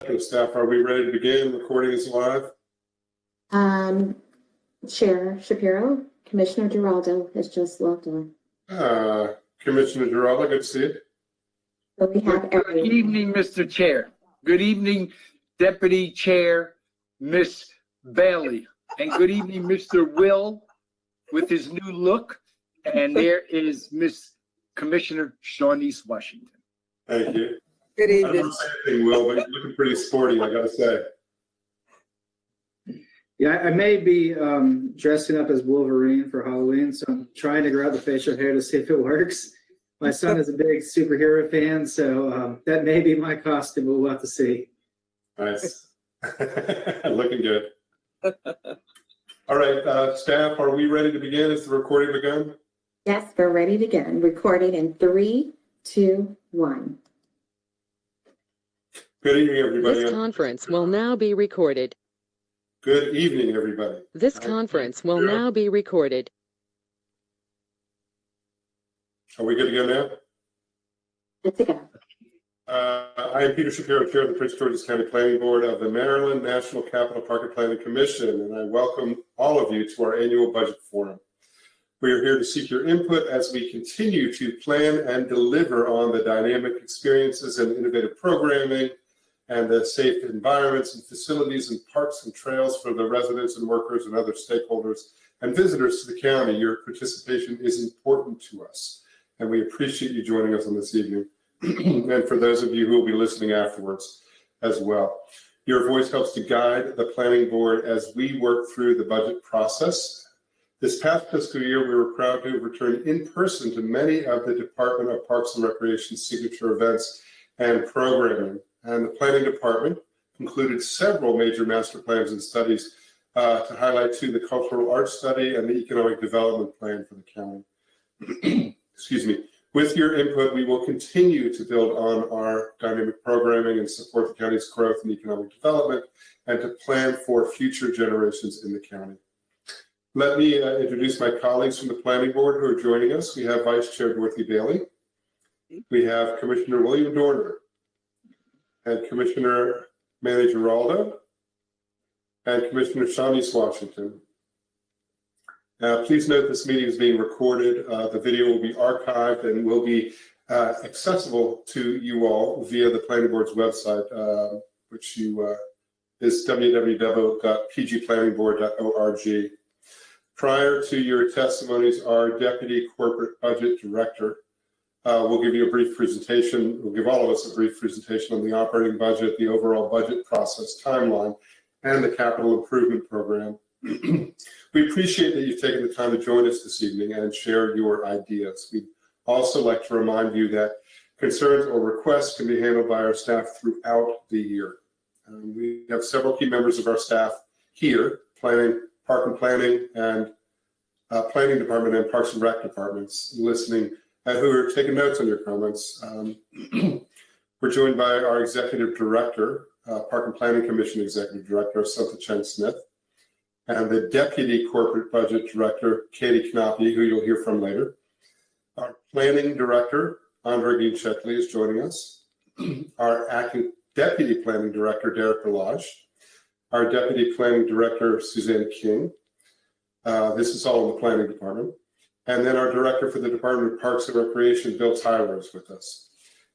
Staff, are we ready to begin? Recording is live. Chair Shapiro, Commissioner Giraldo has just logged on. Commissioner Giraldo, good to see you. So we have Good evening, Mr. Chair. Good evening, Deputy Chair, Miss Bailey. And good evening, Mr. Will, with his new look. And there is Miss Commissioner Shawnice Washington. Thank you. Good I don't evening. want to say anything, Will, but you're looking pretty sporty, I gotta say. Yeah, I may be dressing up as Wolverine for Halloween, so I'm trying to grow out the facial hair to see if it works. My son is a big superhero fan, so that may be my costume, but we'll have to see. Nice. Looking good. All right, staff, are we ready to begin? Is the recording begun? Yes, we're ready to begin. Recording in 3, 2, 1. Good evening, everybody. This conference will now be recorded. Good evening, everybody. This conference will now be recorded. Are we good to go now? Good to go. I am Peter Shapiro, Chair of the Prince George's County Planning Board of the Maryland National Capital Park and Planning Commission, and I welcome all of you to our annual budget forum. We are here to seek your input as we continue to plan and deliver on the dynamic experiences and innovative programming and the safe environments and facilities and parks and trails for the residents and workers and other stakeholders and visitors to the county. Your participation is important to us, and we appreciate you joining us on this evening. And for those of you who will be listening afterwards as well. Your voice helps to guide the planning board as we work through the budget process. This past fiscal year, we were proud to have returned in person to many of the Department of Parks and Recreation signature events and programming. And the planning department concluded several major master plans and studies to highlight to the cultural arts study and the economic development plan for the county. Excuse me. With your input, we will continue to build on our dynamic programming and support the county's growth and economic development and to plan for future generations in the county. Let me introduce my colleagues from the planning board who are joining us. We have Vice Chair Dorothy Bailey. We have Commissioner William Dorner and Commissioner Manny Giraldo and Commissioner Shawnice Washington. Please note this meeting is being recorded. The video will be archived and will be accessible to you all via the planning board's website, which is www.pgplanningboard.org. Prior to your testimonies, our Deputy Corporate Budget Director will give you a brief presentation. Will give all of us a brief presentation on the operating budget, the overall budget process timeline, and the capital improvement program. We appreciate that you've taken the time to join us this evening and share your ideas. We'd also like to remind you that concerns or requests can be handled by our staff throughout the year. We have several key members of our staff here, Park and Planning and Planning Department and Parks and Rec Departments, listening, who are taking notes on your comments. We're joined by our Executive Director, Park and Planning Commission Executive Director, Santha Cheng Smith, and the Deputy Corporate Budget Director, Katie Knoppe, who you'll hear from later. Our Planning Director, Andre Ginchetley, is joining us. Our Acting Deputy Planning Director, Derek Delage. Our Deputy Planning Director, Suzanne King. This is all in the Planning Department. And then our Director for the Department of Parks and Recreation, Bill Tyler, is with us,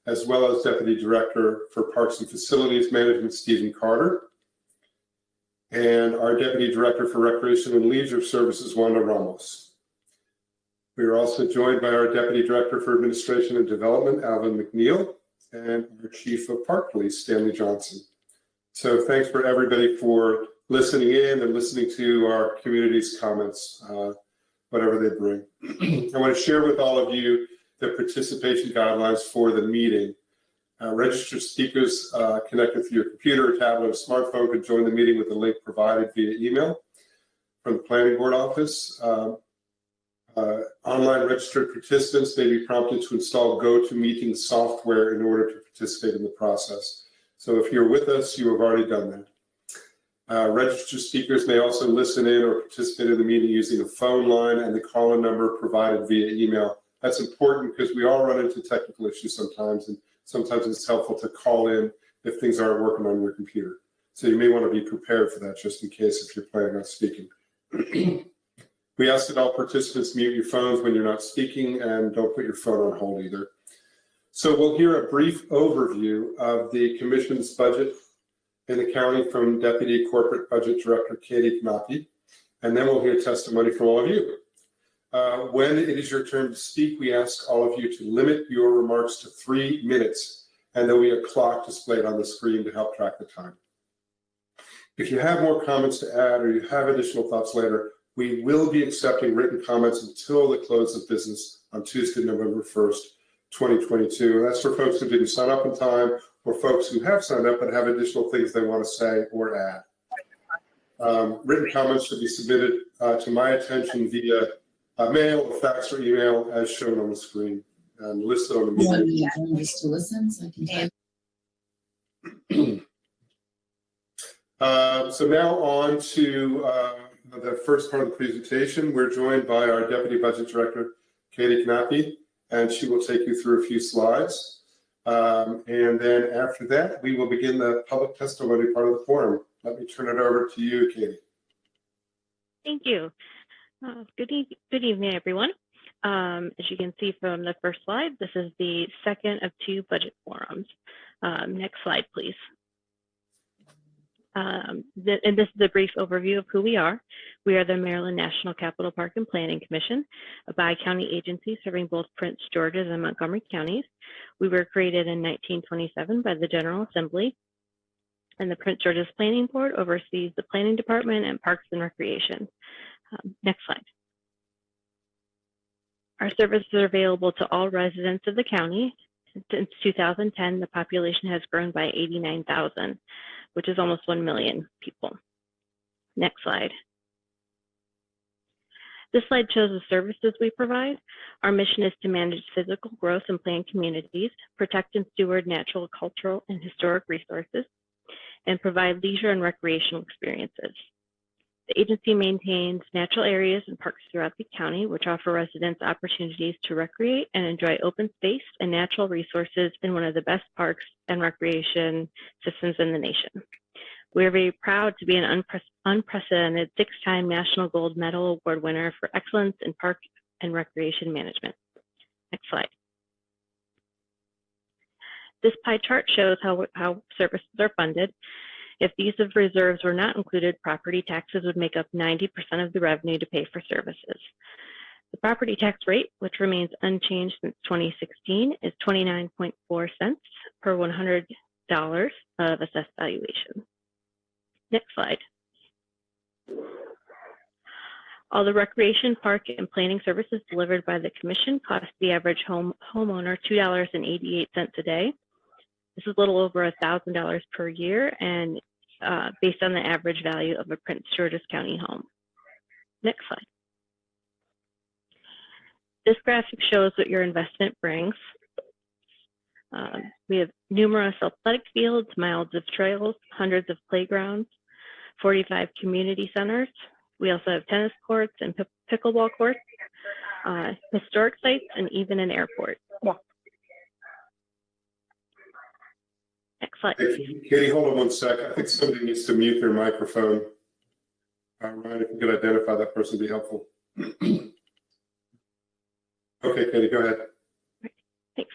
as well as Deputy Director for Parks and Facilities Management, Stephen Carter, and our Deputy Director for Recreation and Leisure Services, Wanda Ramos. We are also joined by our Deputy Director for Administration and Development, Alvin McNeil, and our Chief of Park Police, Stanley Johnson. So thanks for everybody for listening in and listening to our community's comments, whatever they bring. I want to share with all of you the participation guidelines for the meeting. Registered speakers connected through your computer, tablet, or smartphone could join the meeting with the link provided via email from the planning board office. Online registered participants may be prompted to install GoToMeeting software in order to participate in the process. So if you're with us, you have already done that. Registered speakers may also listen in or participate in the meeting using a phone line and the call-in number provided via email. That's important because we all run into technical issues sometimes, and sometimes it's helpful to call in if things aren't working on your computer. So you may want to be prepared for that just in case if you're planning on speaking. We ask that all participants mute your phones when you're not speaking and don't put your phone on hold either. So we'll hear a brief overview of the Commission's budget in the county from Deputy Corporate Budget Director Katie Knappe, and then we'll hear testimony from all of you. When it is your turn to speak, we ask all of you to limit your remarks to 3 minutes, and there will be a clock displayed on the screen to help track the time. If you have more comments to add or you have additional thoughts later, we will be accepting written comments until the close of business on Tuesday, November 1st, 2022. And that's for folks who didn't sign up in time or folks who have signed up but have additional things they want to say or add. Written comments should be submitted to my attention via mail, or fax, or email as shown on the screen and listed on the meeting. Just to listen, so I can. So now on to the first part of the presentation. We're joined by our Deputy Budget Director, Katie Knappe, and she will take you through a few slides. And then after that, we will begin the public testimony part of the forum. Let me turn it over to you, Katie. Thank you. Good evening, everyone. As you can see from the first slide, this is the second of 2 budget forums. Next slide, please. And this is a brief overview of who we are. We are the Maryland National Capital Park and Planning Commission, a bi-county agency serving both Prince George's and Montgomery counties. We were created in 1927 by the General Assembly, and the Prince George's Planning Board oversees the planning department and parks and recreation. Next slide. Our services are available to all residents of the county. Since 2010, the population has grown by 89,000, which is almost 1 million people. Next slide. This slide shows the services we provide. Our mission is to manage physical growth and plan communities, protect and steward natural, cultural, and historic resources, and provide leisure and recreational experiences. The agency maintains natural areas and parks throughout the county, which offer residents opportunities to recreate and enjoy open space and natural resources in one of the best parks and recreation systems in the nation. We are very proud to be an unprecedented 6-time National Gold Medal Award winner for excellence in park and recreation management. Next slide. This pie chart shows how services are funded. If these reserves were not included, property taxes would make up 90% of the revenue to pay for services. The property tax rate, which remains unchanged since 2016, is 29.4 cents per $100 of assessed valuation. Next slide. All the recreation, park, and planning services delivered by the Commission cost the average homeowner $2.88 a day. This is a little over $1,000 per year, and based on the average value of a Prince George's County home. Next slide. This graphic shows what your investment brings. We have numerous athletic fields, miles of trails, hundreds of playgrounds, 45 community centers. We also have tennis courts and pickleball courts, historic sites, and even an airport. Next slide. Katie, hold on one sec. I think somebody needs to mute their microphone. Ryan, if you could identify that person, would be helpful. Okay, Katie, go ahead. Thanks.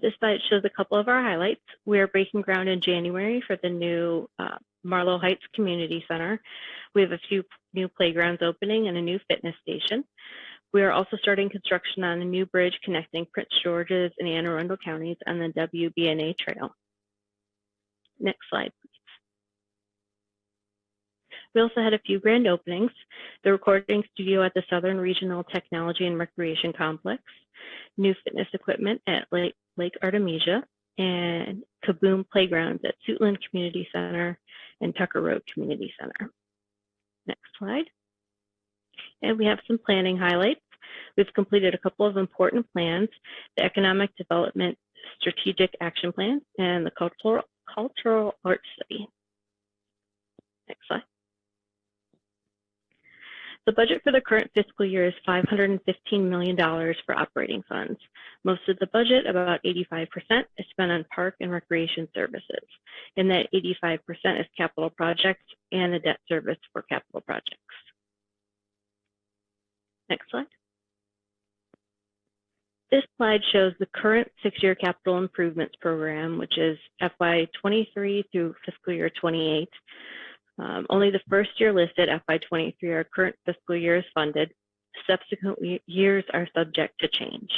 This slide shows a couple of our highlights. We are breaking ground in January for the new Marlow Heights Community Center. We have a few new playgrounds opening and a new fitness station. We are also starting construction on a new bridge connecting Prince George's and Anne Arundel counties on the WBNA Trail. Next slide, please. We also had a few grand openings: the recording studio at the Southern Regional Technology and Recreation Complex, new fitness equipment at Lake Artemisia, and Kaboom Playgrounds at Suitland Community Center and Tucker Road Community Center. Next slide. And we have some planning highlights. We've completed a couple of important plans: the Economic Development Strategic Action Plan and the Cultural Arts Study. Next slide. The budget for the current fiscal year is $515 million for operating funds. Most of the budget, about 85%, is spent on park and recreation services, and that 85% is capital projects and a debt service for capital projects. Next slide. This slide shows the current 6-year capital improvements program, which is FY23 through fiscal year 28. Only the first year listed, FY23, our current fiscal year is funded. Subsequent years are subject to change.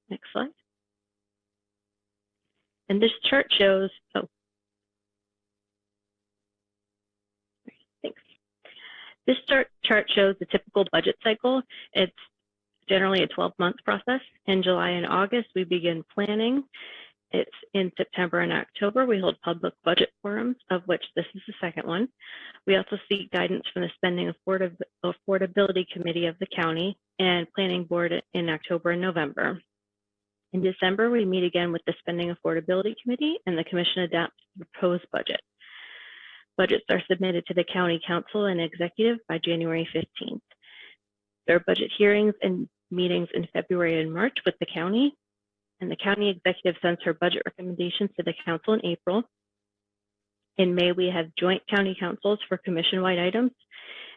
Next slide. And this chart shows, thanks. This chart shows the typical budget cycle. It's generally a 12-month process. In July and August, we begin planning. It's in September and October, we hold public budget forums, of which this is the second one. We also seek guidance from the Spending Affordability Committee of the county and Planning Board in October and November. In December, we meet again with the Spending Affordability Committee, and the Commission adopts the proposed budget. Budgets are submitted to the County Council and Executive by January 15th. There are budget hearings and meetings in February and March with the county, and the County Executive sends her budget recommendations to the Council in April. In May, we have joint County Councils for Commission-wide items,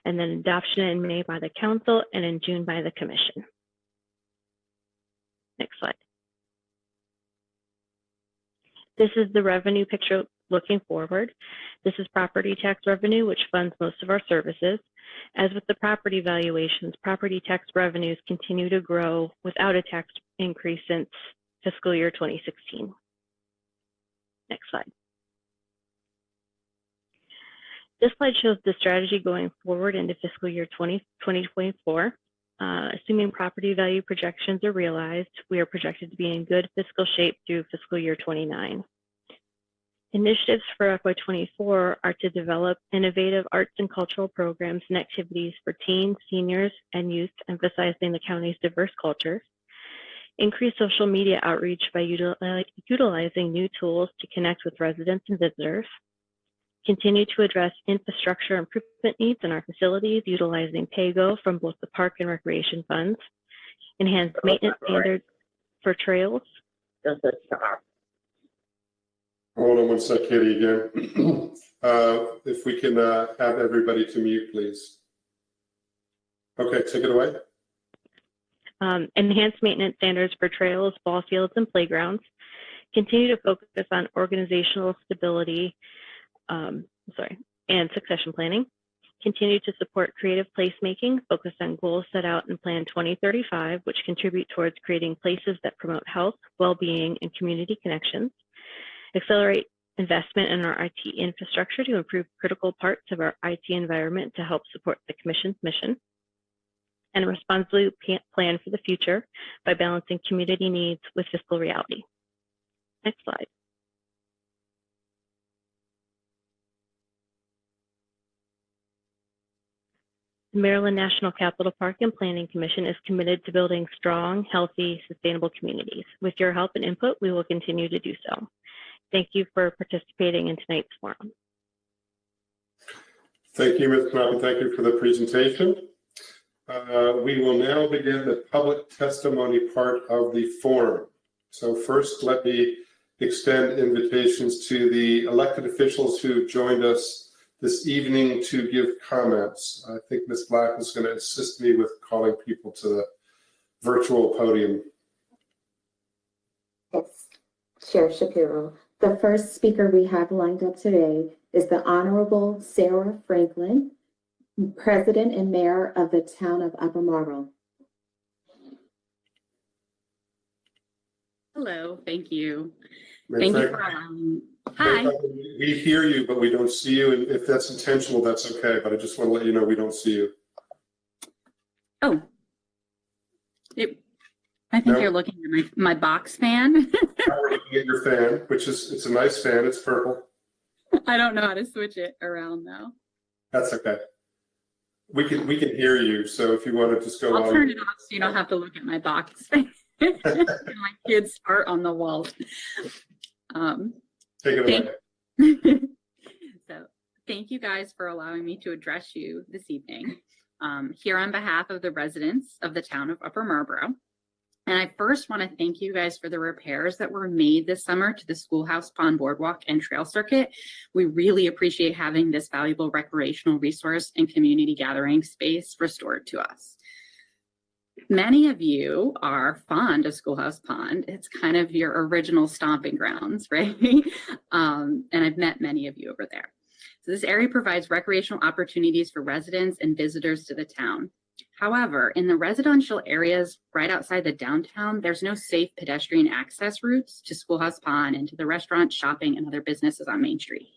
and then adoption in May by the Council and in June by the Commission. Next slide. This is the revenue picture looking forward. This is property tax revenue, which funds most of our services. As with the property valuations, property tax revenues continue to grow without a tax increase since fiscal year 2016. Next slide. This slide shows the strategy going forward into fiscal year 2024. Assuming property value projections are realized, we are projected to be in good fiscal shape through fiscal year 29. Initiatives for FY24 are to develop innovative arts and cultural programs and activities for teens, seniors, and youth, emphasizing the county's diverse cultures. Increase social media outreach by utilizing new tools to connect with residents and visitors. Continue to address infrastructure improvement needs in our facilities, utilizing PAYGO from both the park and recreation funds. Enhance maintenance standards for trails. Hold on one sec, Katie, again. If we can have everybody to mute, please. Okay, take it away. Enhance maintenance standards for trails, ball fields, and playgrounds. Continue to focus on organizational stability and succession planning. Continue to support creative placemaking, focus on goals set out in Plan 2035, which contribute towards creating places that promote health, well-being, and community connections. Accelerate investment in our IT infrastructure to improve critical parts of our IT environment to help support the Commission's mission. And responsibly plan for the future by balancing community needs with fiscal reality. Next slide. The Maryland National Capital Park and Planning Commission is committed to building strong, healthy, sustainable communities. With your help and input, we will continue to do so. Thank you for participating in tonight's forum. Thank you, Ms. Knapp, and thank you for the presentation. We will now begin the public testimony part of the forum. So first, let me extend invitations to the elected officials who joined us this evening to give comments. I think Ms. Black is going to assist me with calling people to the virtual podium. Yes, Chair Shapiro. The first speaker we have lined up today is the Honorable Sarah Franklin, President and Mayor of the Town of Upper Marlboro. Hello, thank you. Ms. Thank you Franklin, for hi. We hear you, but we don't see you. And if that's intentional, that's okay. But I just want to let you know we don't see you. Oh, I think you're looking at my box fan. We're looking at your fan, which is, it's a nice fan. It's purple. I don't know how to switch it around though. That's okay. We can hear you. So if you want to just go on. I'll turn it off so you don't have to look at my box fan. My kids art on the walls. Take it away. So thank you guys for allowing me to address you this evening. Here on behalf of the residents of the town of Upper Marlboro. And I first want to thank you guys for the repairs that were made this summer to the Schoolhouse Pond Boardwalk and Trail Circuit. We really appreciate having this valuable recreational resource and community gathering space restored to us. Many of you are fond of Schoolhouse Pond. It's kind of your original stomping grounds, right? And I've met many of you over there. So this area provides recreational opportunities for residents and visitors to the town. However, in the residential areas right outside the downtown, there's no safe pedestrian access routes to Schoolhouse Pond and to the restaurant, shopping, and other businesses on Main Street.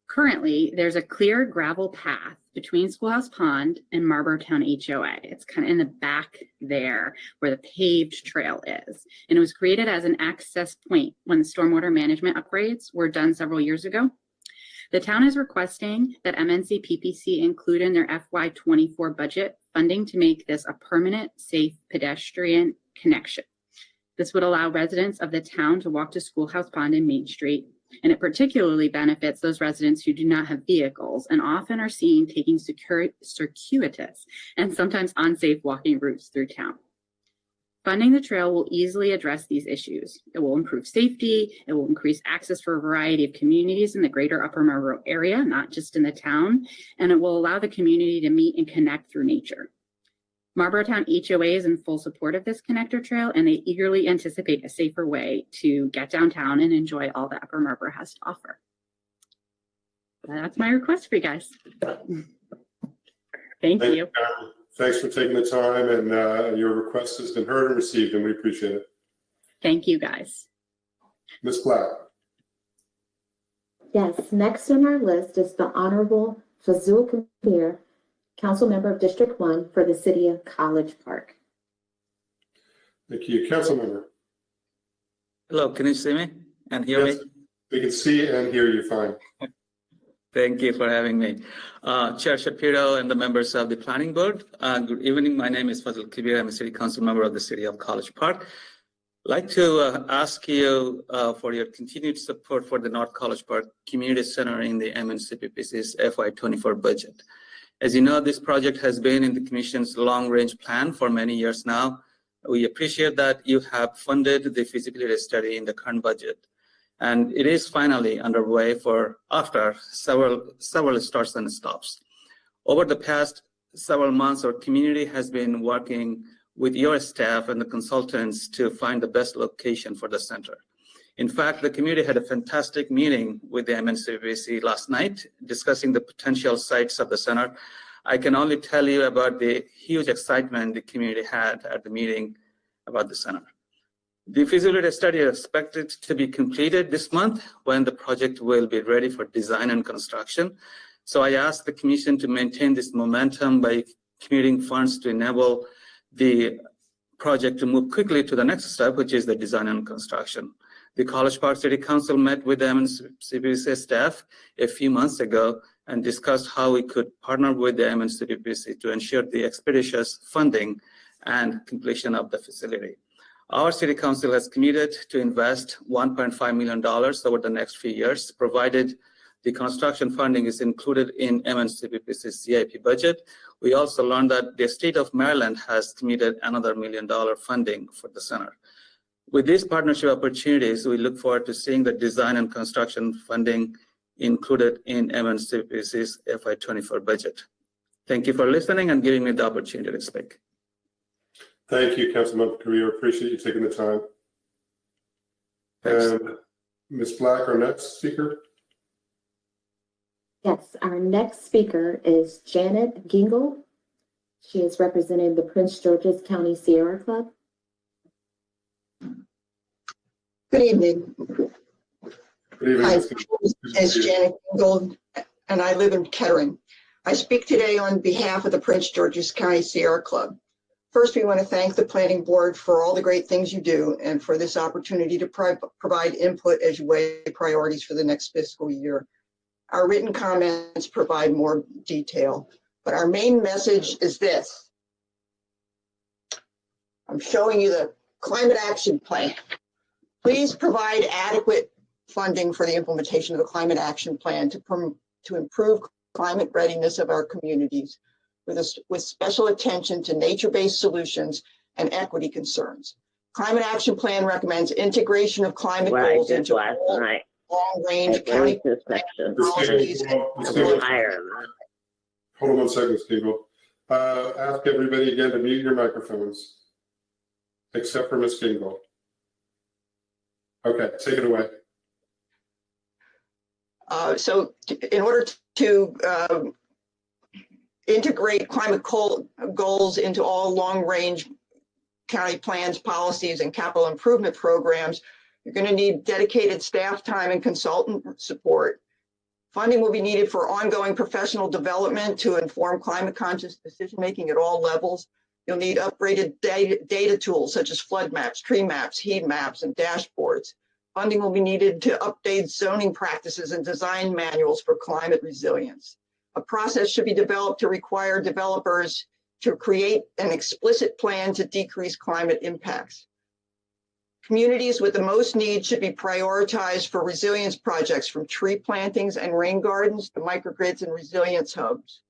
Currently, there's a clear gravel path between Schoolhouse Pond and Marlboro Town HOA. It's kind of in the back there where the paved trail is. And it was created as an access point when the stormwater management upgrades were done several years ago. The town is requesting that MNC PPC include in their FY24 budget funding to make this a permanent, safe pedestrian connection. This would allow residents of the town to walk to Schoolhouse Pond and Main Street, and it particularly benefits those residents who do not have vehicles and often are seen taking circuitous and sometimes unsafe walking routes through town. Funding the trail will easily address these issues. It will improve safety, it will increase access for a variety of communities in the greater Upper Marlboro area, not just in the town, and it will allow the community to meet and connect through nature. Marlboro Town HOA is in full support of this connector trail, and they eagerly anticipate a safer way to get downtown and enjoy all that Upper Marlboro has to offer. That's my request for you guys. Thank you. Thanks for taking the time, and your request has been heard and received, and we appreciate it. Thank you, guys. Ms. Black. Yes, next on our list is the Honorable Fazul Kabir, Council Member of District 1 for the City of College Park. Thank you. Council Member. Hello, can you see me and hear Yes, me? we can see and hear you fine. Thank you for having me. Chair Shapiro and the members of the Planning Board, good evening. My name is Fazil Kabir. I'm a City Council member of the City of College Park. I'd like to ask you for your continued support for the North College Park Community Center in the MNCPPC's FY24 budget. As you know, this project has been in the Commission's long-range plan for many years now. We appreciate that you have funded the feasibility study in the current budget. And it is finally underway after several starts and stops. Over the past several months, our community has been working with your staff and the consultants to find the best location for the center. In fact, the community had a fantastic meeting with the MNCPC last night, discussing the potential sites of the center. I can only tell you about the huge excitement the community had at the meeting about the center. The feasibility study is expected to be completed this month when the project will be ready for design and construction. So I asked the Commission to maintain this momentum by committing funds to enable the project to move quickly to the next step, which is the design and construction. The College Park City Council met with the MNCPC staff a few months ago and discussed how we could partner with the MNCPC to ensure the expeditious funding and completion of the facility. Our City Council has committed to invest $1.5 million over the next few years, provided the construction funding is included in MNCPPC's CIP budget. We also learned that the state of Maryland has committed another $1 million funding for the center. With these partnership opportunities, we look forward to seeing the design and construction funding included in MNCPPC's FY24 budget. Thank you for listening and giving me the opportunity to speak. Thank you, Councilmember Kabir. Appreciate you taking the time. Thanks. And Ms. Black, our next speaker. Yes, our next speaker is Janet Gingle. She is representing the Prince George's County Sierra Club. Good evening. Good evening. Hi, Ms. Gingle. my name is Janet Gingle, and I live in Kettering. I speak today on behalf of the Prince George's County Sierra Club. First, we want to thank the Planning Board for all the great things you do and for this opportunity to provide input as you weigh priorities for the next fiscal year. Our written comments provide more detail, but our main message is this. I'm showing you the Climate Action Plan. Please provide adequate funding for the implementation of the Climate Action Plan to improve climate readiness of our communities with special attention to nature-based solutions and equity concerns. Climate Action Plan recommends integration of climate goals into all long-range county policies. Hold on one second, Steve. Ask everybody again to mute your microphones, except for Ms. Kingle. Okay, take it away. So in order to integrate climate goals into all long-range county plans, policies, and capital improvement programs, you're going to need dedicated staff time and consultant support. Funding will be needed for ongoing professional development to inform climate conscious decision-making at all levels. You'll need upgraded data tools such as flood maps, tree maps, heat maps, and dashboards. Funding will be needed to update zoning practices and design manuals for climate resilience. A process should be developed to require developers to create an explicit plan to decrease climate impacts. Communities with the most need should be prioritized for resilience projects, from tree plantings and rain gardens to microgrids and resilience hubs.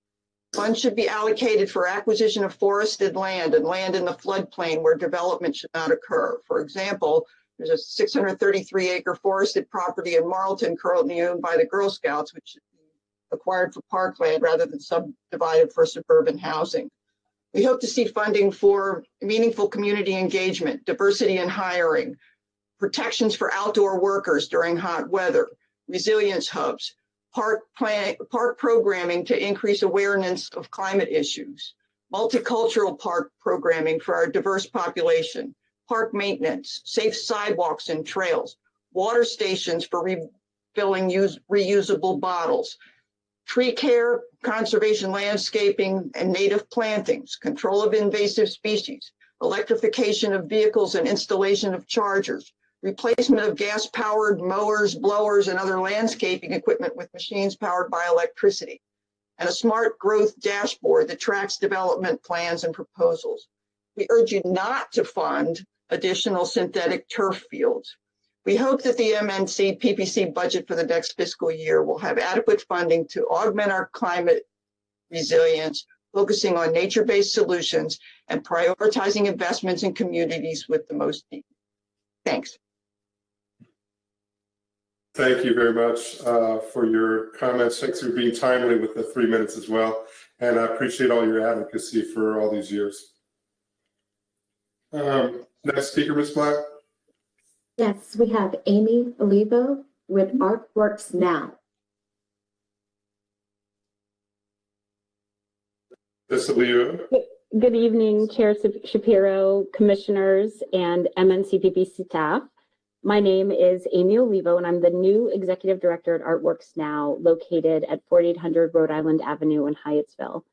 Funds should be allocated for acquisition of forested land and land in the floodplain where development should not occur. For example, there's a 633-acre forested property in Marlton currently owned by the Girl Scouts, which should be acquired for parkland rather than subdivided for suburban housing. We hope to see funding for meaningful community engagement, diversity in hiring, protections for outdoor workers during hot weather, resilience hubs, park programming to increase awareness of climate issues, multicultural park programming for our diverse population, park maintenance, safe sidewalks and trails, water stations for refilling reusable bottles, tree care, conservation landscaping, and native plantings, control of invasive species, electrification of vehicles and installation of chargers, replacement of gas-powered mowers, blowers, and other landscaping equipment with machines powered by electricity, and a smart growth dashboard that tracks development plans and proposals. We urge you not to fund additional synthetic turf fields. We hope that the MNC PPC budget for the next fiscal year will have adequate funding to augment our climate resilience, focusing on nature-based solutions and prioritizing investments in communities with the most need. Thanks. Thank you very much for your comments. Thanks for being timely with the 3 minutes as well. And I appreciate all your advocacy for all these years. Next speaker, Ms. Black. Yes, we have Amy Olivo with Artworks Now. Ms. Olivo. Good evening, Chair Shapiro, commissioners, and MNCPPC staff. My name is Amy Olivo, and I'm the new executive director at Artworks Now, located at 4800 Rhode Island Avenue in Hyattsville.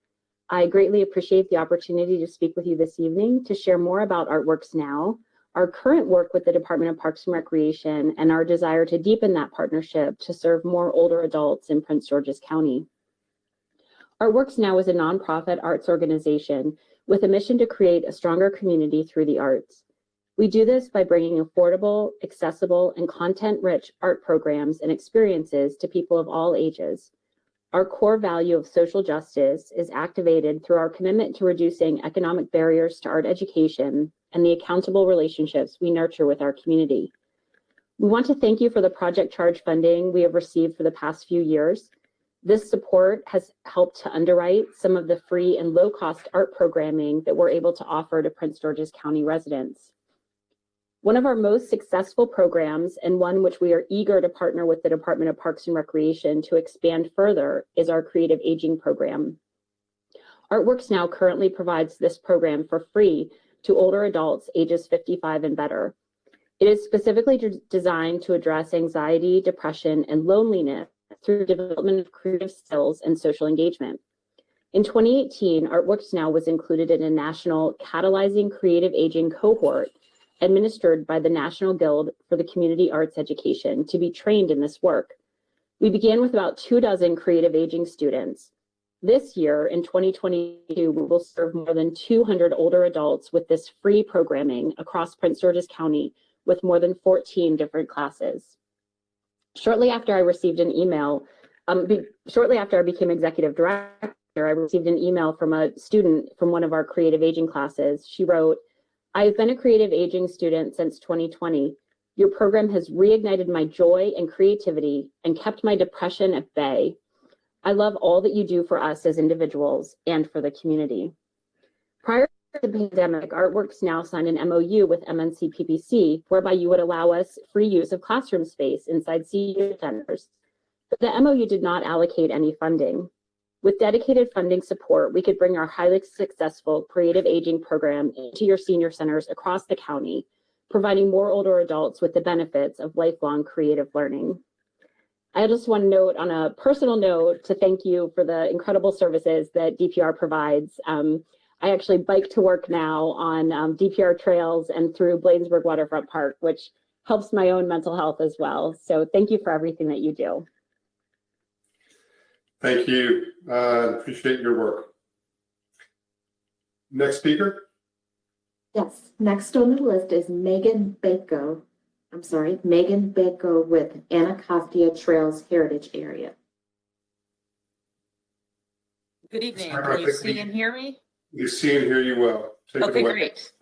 I greatly appreciate the opportunity to speak with you this evening to share more about Artworks Now, our current work with the Department of Parks and Recreation, and our desire to deepen that partnership to serve more older adults in Prince George's County. Artworks Now is a nonprofit arts organization with a mission to create a stronger community through the arts. We do this by bringing affordable, accessible, and content-rich art programs and experiences to people of all ages. Our core value of social justice is activated through our commitment to reducing economic barriers to art education and the accountable relationships we nurture with our community. We want to thank you for the Project Charge funding we have received for the past few years. This support has helped to underwrite some of the free and low-cost art programming that we're able to offer to Prince George's County residents. One of our most successful programs, and one which we are eager to partner with the Department of Parks and Recreation to expand further, is our Creative Aging program. Artworks Now currently provides this program for free to older adults ages 55 and better. It is specifically designed to address anxiety, depression, and loneliness through development of creative skills and social engagement. In 2018, Artworks Now was included in a national Catalyzing Creative Aging cohort administered by the National Guild for the Community Arts Education to be trained in this work. We began with about 24 creative aging students. This year, in 2022, we will serve more than 200 older adults with this free programming across Prince George's County with more than 14 different classes. Shortly after I received an email Shortly after I became executive director, I received an email from a student from one of our creative aging classes. She wrote, "I've been a creative aging student since 2020. Your program has reignited my joy and creativity and kept my depression at bay. I love all that you do for us as individuals and for the community." Prior to the pandemic, Artworks now signed an MOU with MNC PPC, whereby you would allow us free use of classroom space inside senior centers. But the MOU did not allocate any funding. With dedicated funding support, we could bring our highly successful creative aging program into your senior centers across the county, providing more older adults with the benefits of lifelong creative learning. I just want to note on a personal note to thank you for the incredible services that DPR provides. I actually bike to work now on DPR trails and through Bladensburg Waterfront Park, which helps my own mental health as well. So thank you for everything that you do. Thank you. Appreciate your work. Next speaker. Yes, next on the list is Megan Bako with Anacostia Trails Heritage Area. Good evening. Can you see and hear me? You see and hear you well. Take Okay, it away. great.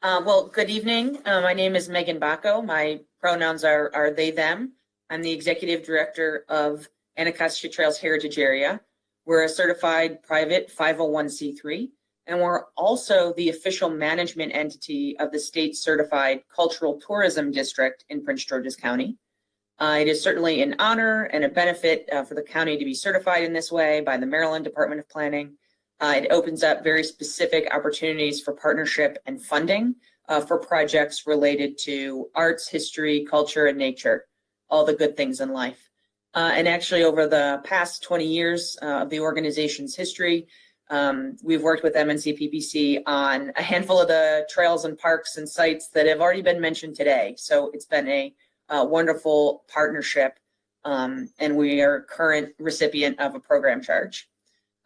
Well, good evening. My name is Megan Bako. My pronouns are they, them. I'm the executive director of Anacostia Trails Heritage Area. We're a certified private 501c3, and we're also the official management entity of the state certified cultural tourism district in Prince George's County. It is certainly an honor and a benefit for the county to be certified in this way by the Maryland Department of Planning. It opens up very specific opportunities for partnership and funding for projects related to arts, history, culture, and nature, all the good things in life. And actually, over the past 20 years of the organization's history, we've worked with MNC PPC on a handful of the trails and parks and sites that have already been mentioned today. So it's been a wonderful partnership, and we are a current recipient of a program charge.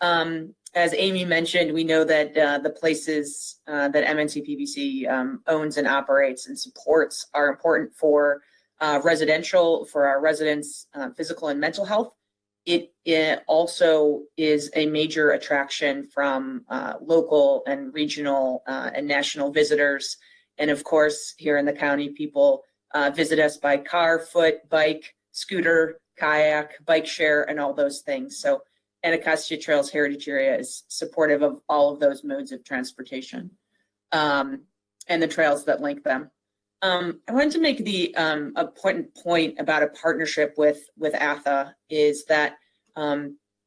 As Amy mentioned, we know that the places that MNC PPC owns and operates and supports are important for residential, for our residents' physical and mental health. It also is a major attraction from local and regional and national visitors. And of course, here in the county, people visit us by car, foot, bike, scooter, kayak, bike share, and all those things. So Anacostia Trails Heritage Area is supportive of all of those modes of transportation and the trails that link them. I wanted to make the important point about a partnership with ATHA is that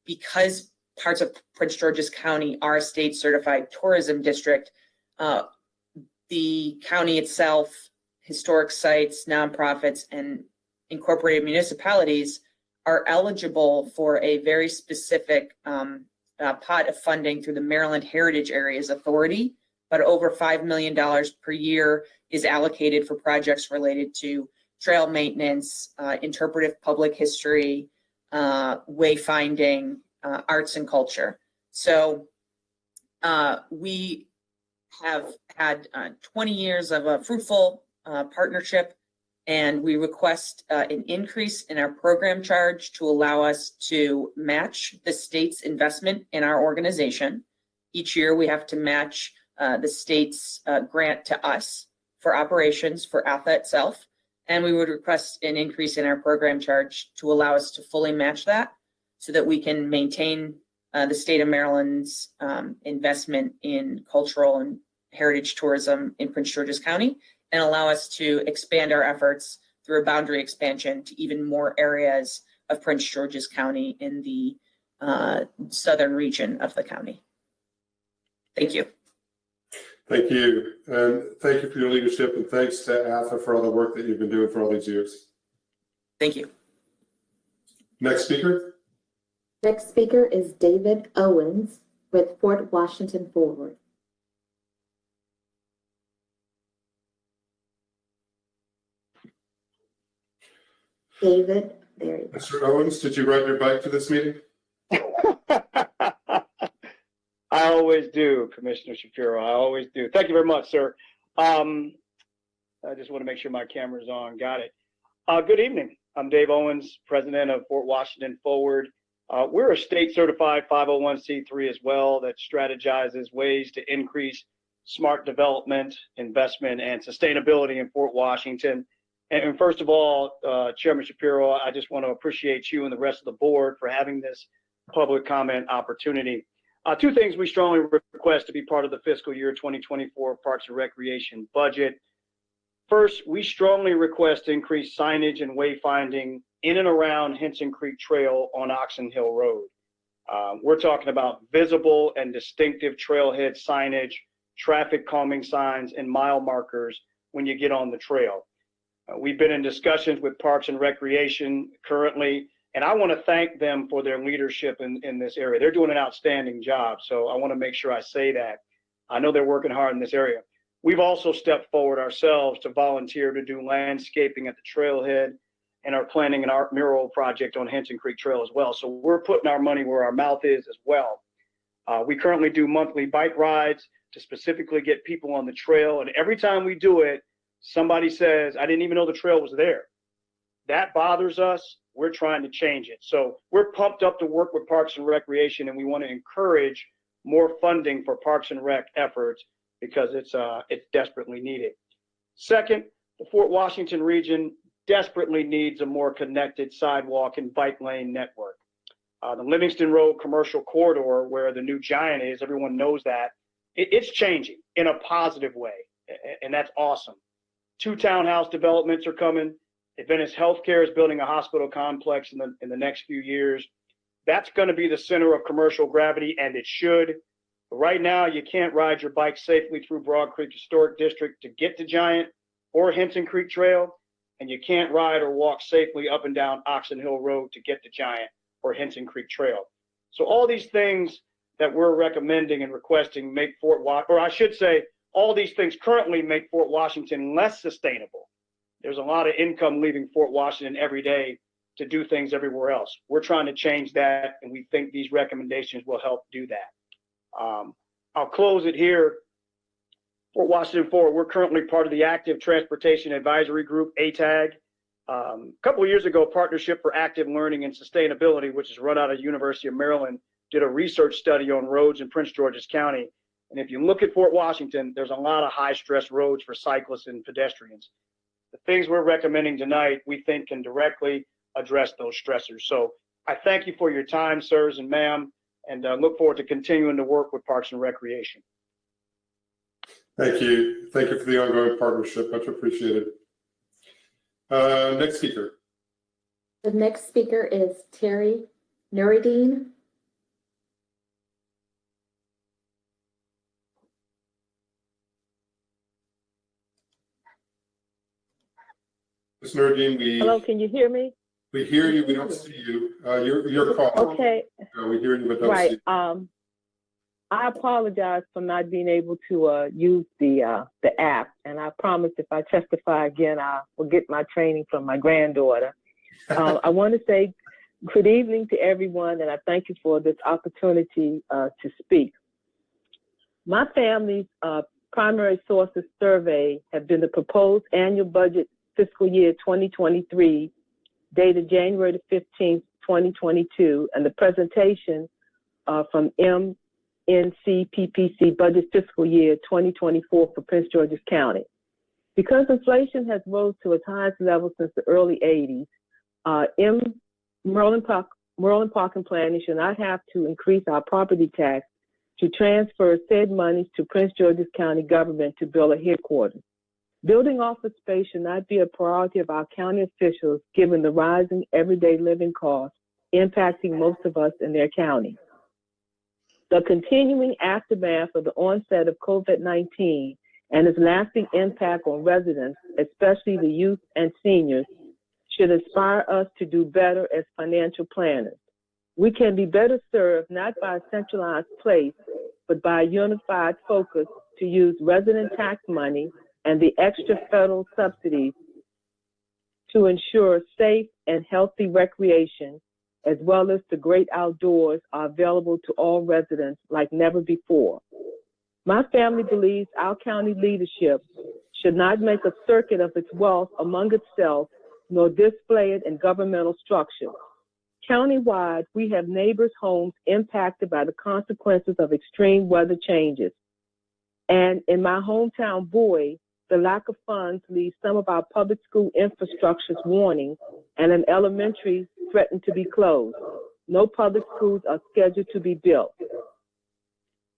because parts of Prince George's County are a state certified tourism district, the county itself, historic sites, nonprofits, and incorporated municipalities are eligible for a very specific pot of funding through the Maryland Heritage Areas Authority, but over $5 million per year is allocated for projects related to trail maintenance, interpretive public history, wayfinding, arts and culture. So we have had 20 years of a fruitful partnership, and we request an increase in our program charge to allow us to match the state's investment in our organization. Each year we have to match the state's grant to us for operations for ATHA itself. And we would request an increase in our program charge to allow us to fully match that so that we can maintain the state of Maryland's investment in cultural and heritage tourism in Prince George's County and allow us to expand our efforts through a boundary expansion to even more areas of Prince George's County in the southern region of the county. Thank you. Thank you. And thank you for your leadership, and thanks to ATHA for all the work that you've been doing for all these years. Thank you. Next speaker. Next speaker is David Owens with Fort Washington Forward. David, there you go. Mr. Owens, did you ride your bike to this meeting? I always do, Commissioner Shapiro. I always do. Thank you very much, sir. I just want to make sure my camera's on. Got it. Good evening. I'm Dave Owens, president of Fort Washington Forward. We're a state certified 501c3 as well that strategizes ways to increase smart development, investment, and sustainability in Fort Washington. And first of all, Chairman Shapiro, I just want to appreciate you and the rest of the board for having this public comment opportunity. Two things we strongly request to be part of the fiscal year 2024 Parks and Recreation budget. First, we strongly request increased signage and wayfinding in and around Henson Creek Trail on Oxon Hill Road. We're talking about visible and distinctive trailhead signage, traffic calming signs, and mile markers when you get on the trail. We've been in discussions with Parks and Recreation currently, and I want to thank them for their leadership in this area. They're doing an outstanding job, so I want to make sure I say that. I know they're working hard in this area. We've also stepped forward ourselves to volunteer to do landscaping at the trailhead and are planning an art mural project on Henson Creek Trail as well. So we're putting our money where our mouth is as well. We currently do monthly bike rides to specifically get people on the trail. And every time we do it, somebody says, I didn't even know the trail was there. That bothers us. We're trying to change it. So we're pumped up to work with Parks and Recreation, and we want to encourage more funding for Parks and Rec efforts because it's desperately needed. Second, the Fort Washington region desperately needs a more connected sidewalk and bike lane network. The Livingston Road commercial corridor where the new Giant is, everyone knows that, it's changing in a positive way, and that's awesome. 2 townhouse developments are coming. Adventist Healthcare is building a hospital complex in the next few years. That's going to be the center of commercial gravity, and it should. But right now, you can't ride your bike safely through Broad Creek Historic District to get to Giant or Henson Creek Trail, and you can't ride or walk safely up and down Oxon Hill Road to get to Giant or Henson Creek Trail. So all these things that we're recommending and requesting make all these things currently make Fort Washington less sustainable. There's a lot of income leaving Fort Washington every day to do things everywhere else. We're trying to change that, and we think these recommendations will help do that. I'll close it here. Fort Washington Forward, we're currently part of the Active Transportation Advisory Group, ATAG. A couple of years ago, Partnership for Active Learning and Sustainability, which is run out of University of Maryland, did a research study on roads in Prince George's County. And if you look at Fort Washington, there's a lot of high-stress roads for cyclists and pedestrians. The things we're recommending tonight, we think can directly address those stressors. So I thank you for your time, sirs and ma'am, and look forward to continuing to work with Parks and Recreation. Thank you. Thank you for the ongoing partnership. Much appreciated. Next speaker. The next speaker is Terry Nuruddin. Ms. Nuruddin, Hello, can you hear me? We hear you. We don't see you. Your call. Okay. We hear you, but don't Right. see you. I apologize for not being able to use the app, and I promise if I testify again, I will get my training from my granddaughter. I want to say good evening to everyone, and I thank you for this opportunity to speak. My family's primary sources survey have been the proposed annual budget fiscal year 2023, dated January the 15th, 2022, and the presentation from MNCPPC budget fiscal year 2024 for Prince George's County. Because inflation has rose to its highest level since the early 80s, Maryland Park and Planning should not have to increase our property tax to transfer said monies to Prince George's County government to build a headquarters. Building office space should not be a priority of our county officials given the rising everyday living costs impacting most of us in their county. The continuing aftermath of the onset of COVID-19 and its lasting impact on residents, especially the youth and seniors, should inspire us to do better as financial planners. We can be better served not by a centralized place, but by a unified focus to use resident tax money and the extra federal subsidies to ensure safe and healthy recreation, as well as the great outdoors are available to all residents like never before. My family believes our county leadership should not make a circuit of its wealth among itself nor display it in governmental structures. Countywide, we have neighbors' homes impacted by the consequences of extreme weather changes. And in my hometown, Bowie, the lack of funds leaves some of our public school infrastructures warning, and an elementary threatened to be closed. No public schools are scheduled to be built.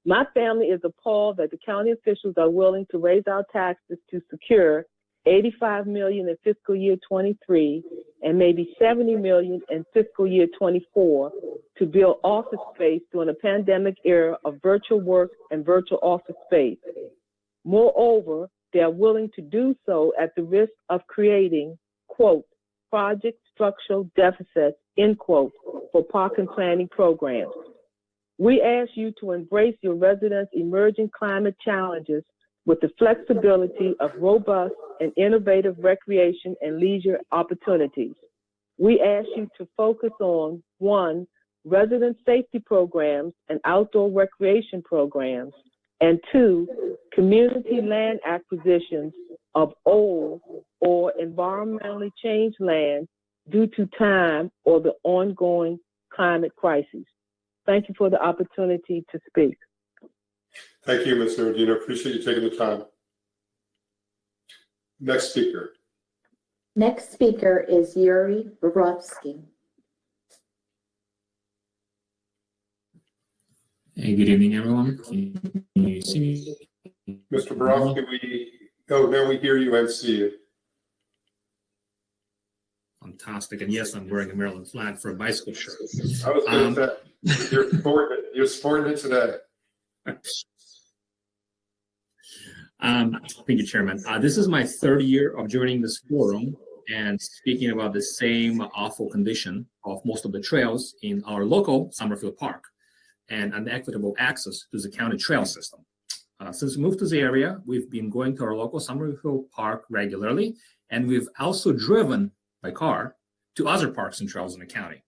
My family is appalled that the county officials are willing to raise our taxes to secure $85 million in fiscal year 23 and maybe $70 million in fiscal year 24 to build office space during a pandemic era of virtual work and virtual office space. Moreover, they are willing to do so at the risk of creating, quote, project structural deficits, end quote, for park and planning programs. We ask you to embrace your residents' emerging climate challenges with the flexibility of robust and innovative recreation and leisure opportunities. We ask you to focus on, 1, resident safety programs and outdoor recreation programs, and 2, community land acquisitions of old or environmentally changed land due to time or the ongoing climate crisis. Thank you for the opportunity to speak. Thank you, Ms. Nordino. Appreciate you taking the time. Next speaker. Next speaker is Yuri Borovsky. Hey, good evening, everyone. Can you see me? Mr. Borovsky, now we hear you and see you. Fantastic. And yes, I'm wearing a Maryland flag for a bicycle shirt. I was going to say, you're sporting it today. Thank you, Chairman. This is my third year of joining this forum and speaking about the same awful condition of most of the trails in our local Summerfield Park and unequitable access to the county trail system. Since we moved to the area, we've been going to our local Summerfield Park regularly, and we've also driven by car to other parks and trails in the county.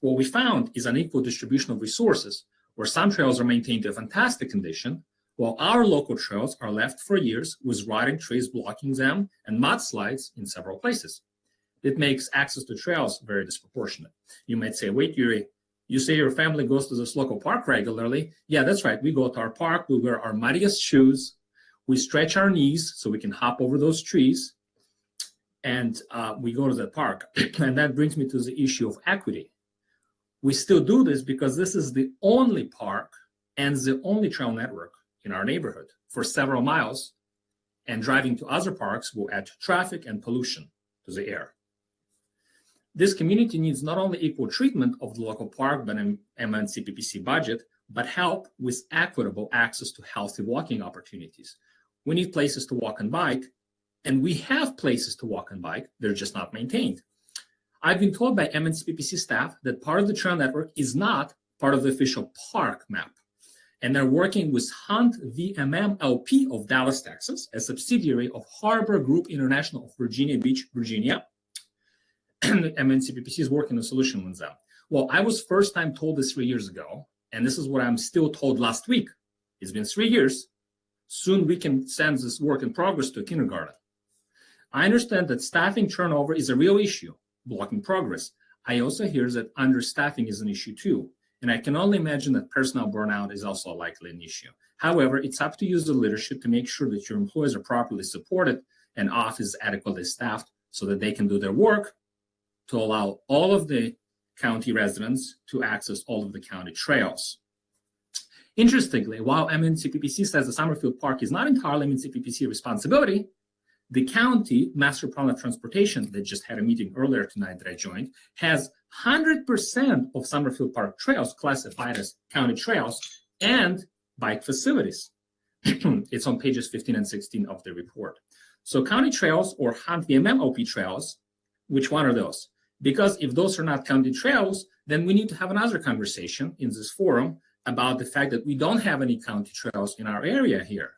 What we found is unequal distribution of resources, where some trails are maintained in fantastic condition, while our local trails are left for years with rotting trees blocking them and mudslides in several places. It makes access to trails very disproportionate. You might say, wait, Yuri, you say your family goes to this local park regularly. Yeah, that's right. We go to our park, we wear our muddiest shoes, we stretch our knees so we can hop over those trees, and we go to the park. And that brings me to the issue of equity. We still do this because this is the only park and the only trail network in our neighborhood for several miles, and driving to other parks will add traffic and pollution to the air. This community needs not only equal treatment of the local park and MNCPPC budget, but help with equitable access to healthy walking opportunities. We need places to walk and bike, and we have places to walk and bike, they're just not maintained. I've been told by MNCPPC staff that part of the trail network is not part of the official park map, and they're working with Hunt VMM LP of Dallas, Texas, a subsidiary of Harbor Group International of Virginia Beach, Virginia. MNCPPC is working on a solution with them. Well, I was first time told this 3 years ago, and this is what I'm still told last week. It's been 3 years. Soon we can send this work in progress to kindergarten. I understand that staffing turnover is a real issue, blocking progress. I also hear that understaffing is an issue too, and I can only imagine that personnel burnout is also likely an issue. However, it's up to you as the leadership to make sure that your employees are properly supported and office is adequately staffed so that they can do their work to allow all of the county residents to access all of the county trails. Interestingly, while MNCPPC says the Summerfield Park is not entirely MNCPPC responsibility, the county master plan of transportation that just had a meeting earlier tonight that I joined has 100% of Summerfield Park trails classified as county trails and bike facilities. It's on pages 15 and 16 of the report. So county trails or Hunt VMM OP trails, which one are those? Because if those are not county trails, then we need to have another conversation in this forum about the fact that we don't have any county trails in our area here.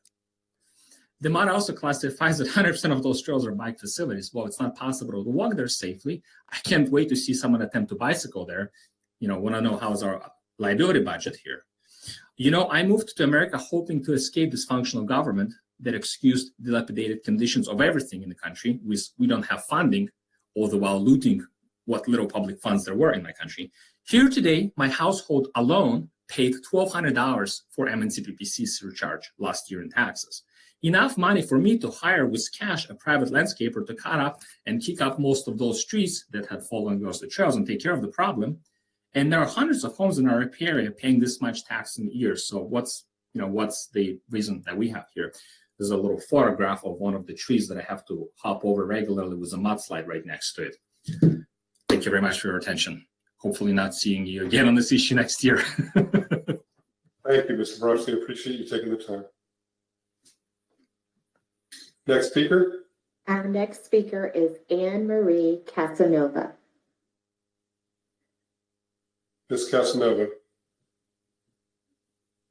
The MUD also classifies that 100% of those trails are bike facilities. Well, it's not possible to walk there safely. I can't wait to see someone attempt to bicycle there. Want to know how's our liability budget here. I moved to America hoping to escape dysfunctional government that excused dilapidated conditions of everything in the country. We don't have funding all the while looting what little public funds there were in my country. Here today, my household alone paid $1,200 for MNCPPC surcharge last year in taxes. Enough money for me to hire with cash a private landscaper to cut up and kick up most of those trees that had fallen across the trails and take care of the problem. And there are hundreds of homes in our area paying this much tax in a year. So what's the reason that we have here? There's a little photograph of one of the trees that I have to hop over regularly with a mudslide right next to it. Thank you very much for your attention. Hopefully not seeing you again on this issue next year. Thank you, Mr. Brodsky. I appreciate you taking the time. Next speaker. Our next speaker is Anne Marie Casanova. Ms. Casanova.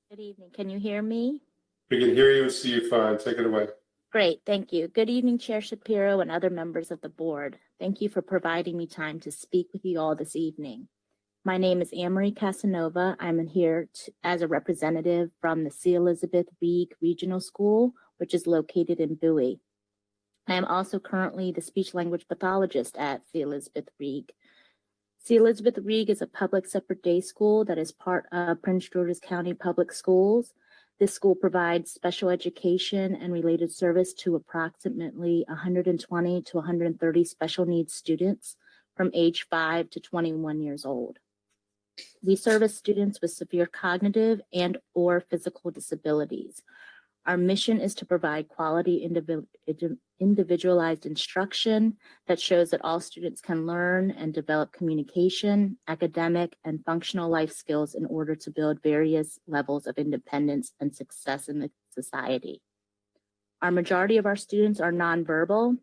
Good evening. Can you hear me? We can hear you and see you fine. Take it away. Great. Thank you. Good evening, Chair Shapiro and other members of the board. Thank you for providing me time to speak with you all this evening. My name is Anne Marie Casanova. I'm here as a representative from the C. Elizabeth Reed Regional School, which is located in Bowie. I am also currently the speech language pathologist at C. Elizabeth Reed. C. Elizabeth Reed is a public separate day school that is part of Prince George's County Public Schools. This school provides special education and related service to approximately 120 to 130 special needs students from age 5 to 21 years old. We service students with severe cognitive and or physical disabilities. Our mission is to provide quality individualized instruction that shows that all students can learn and develop communication, academic, and functional life skills in order to build various levels of independence and success in the society. Our majority of our students are nonverbal,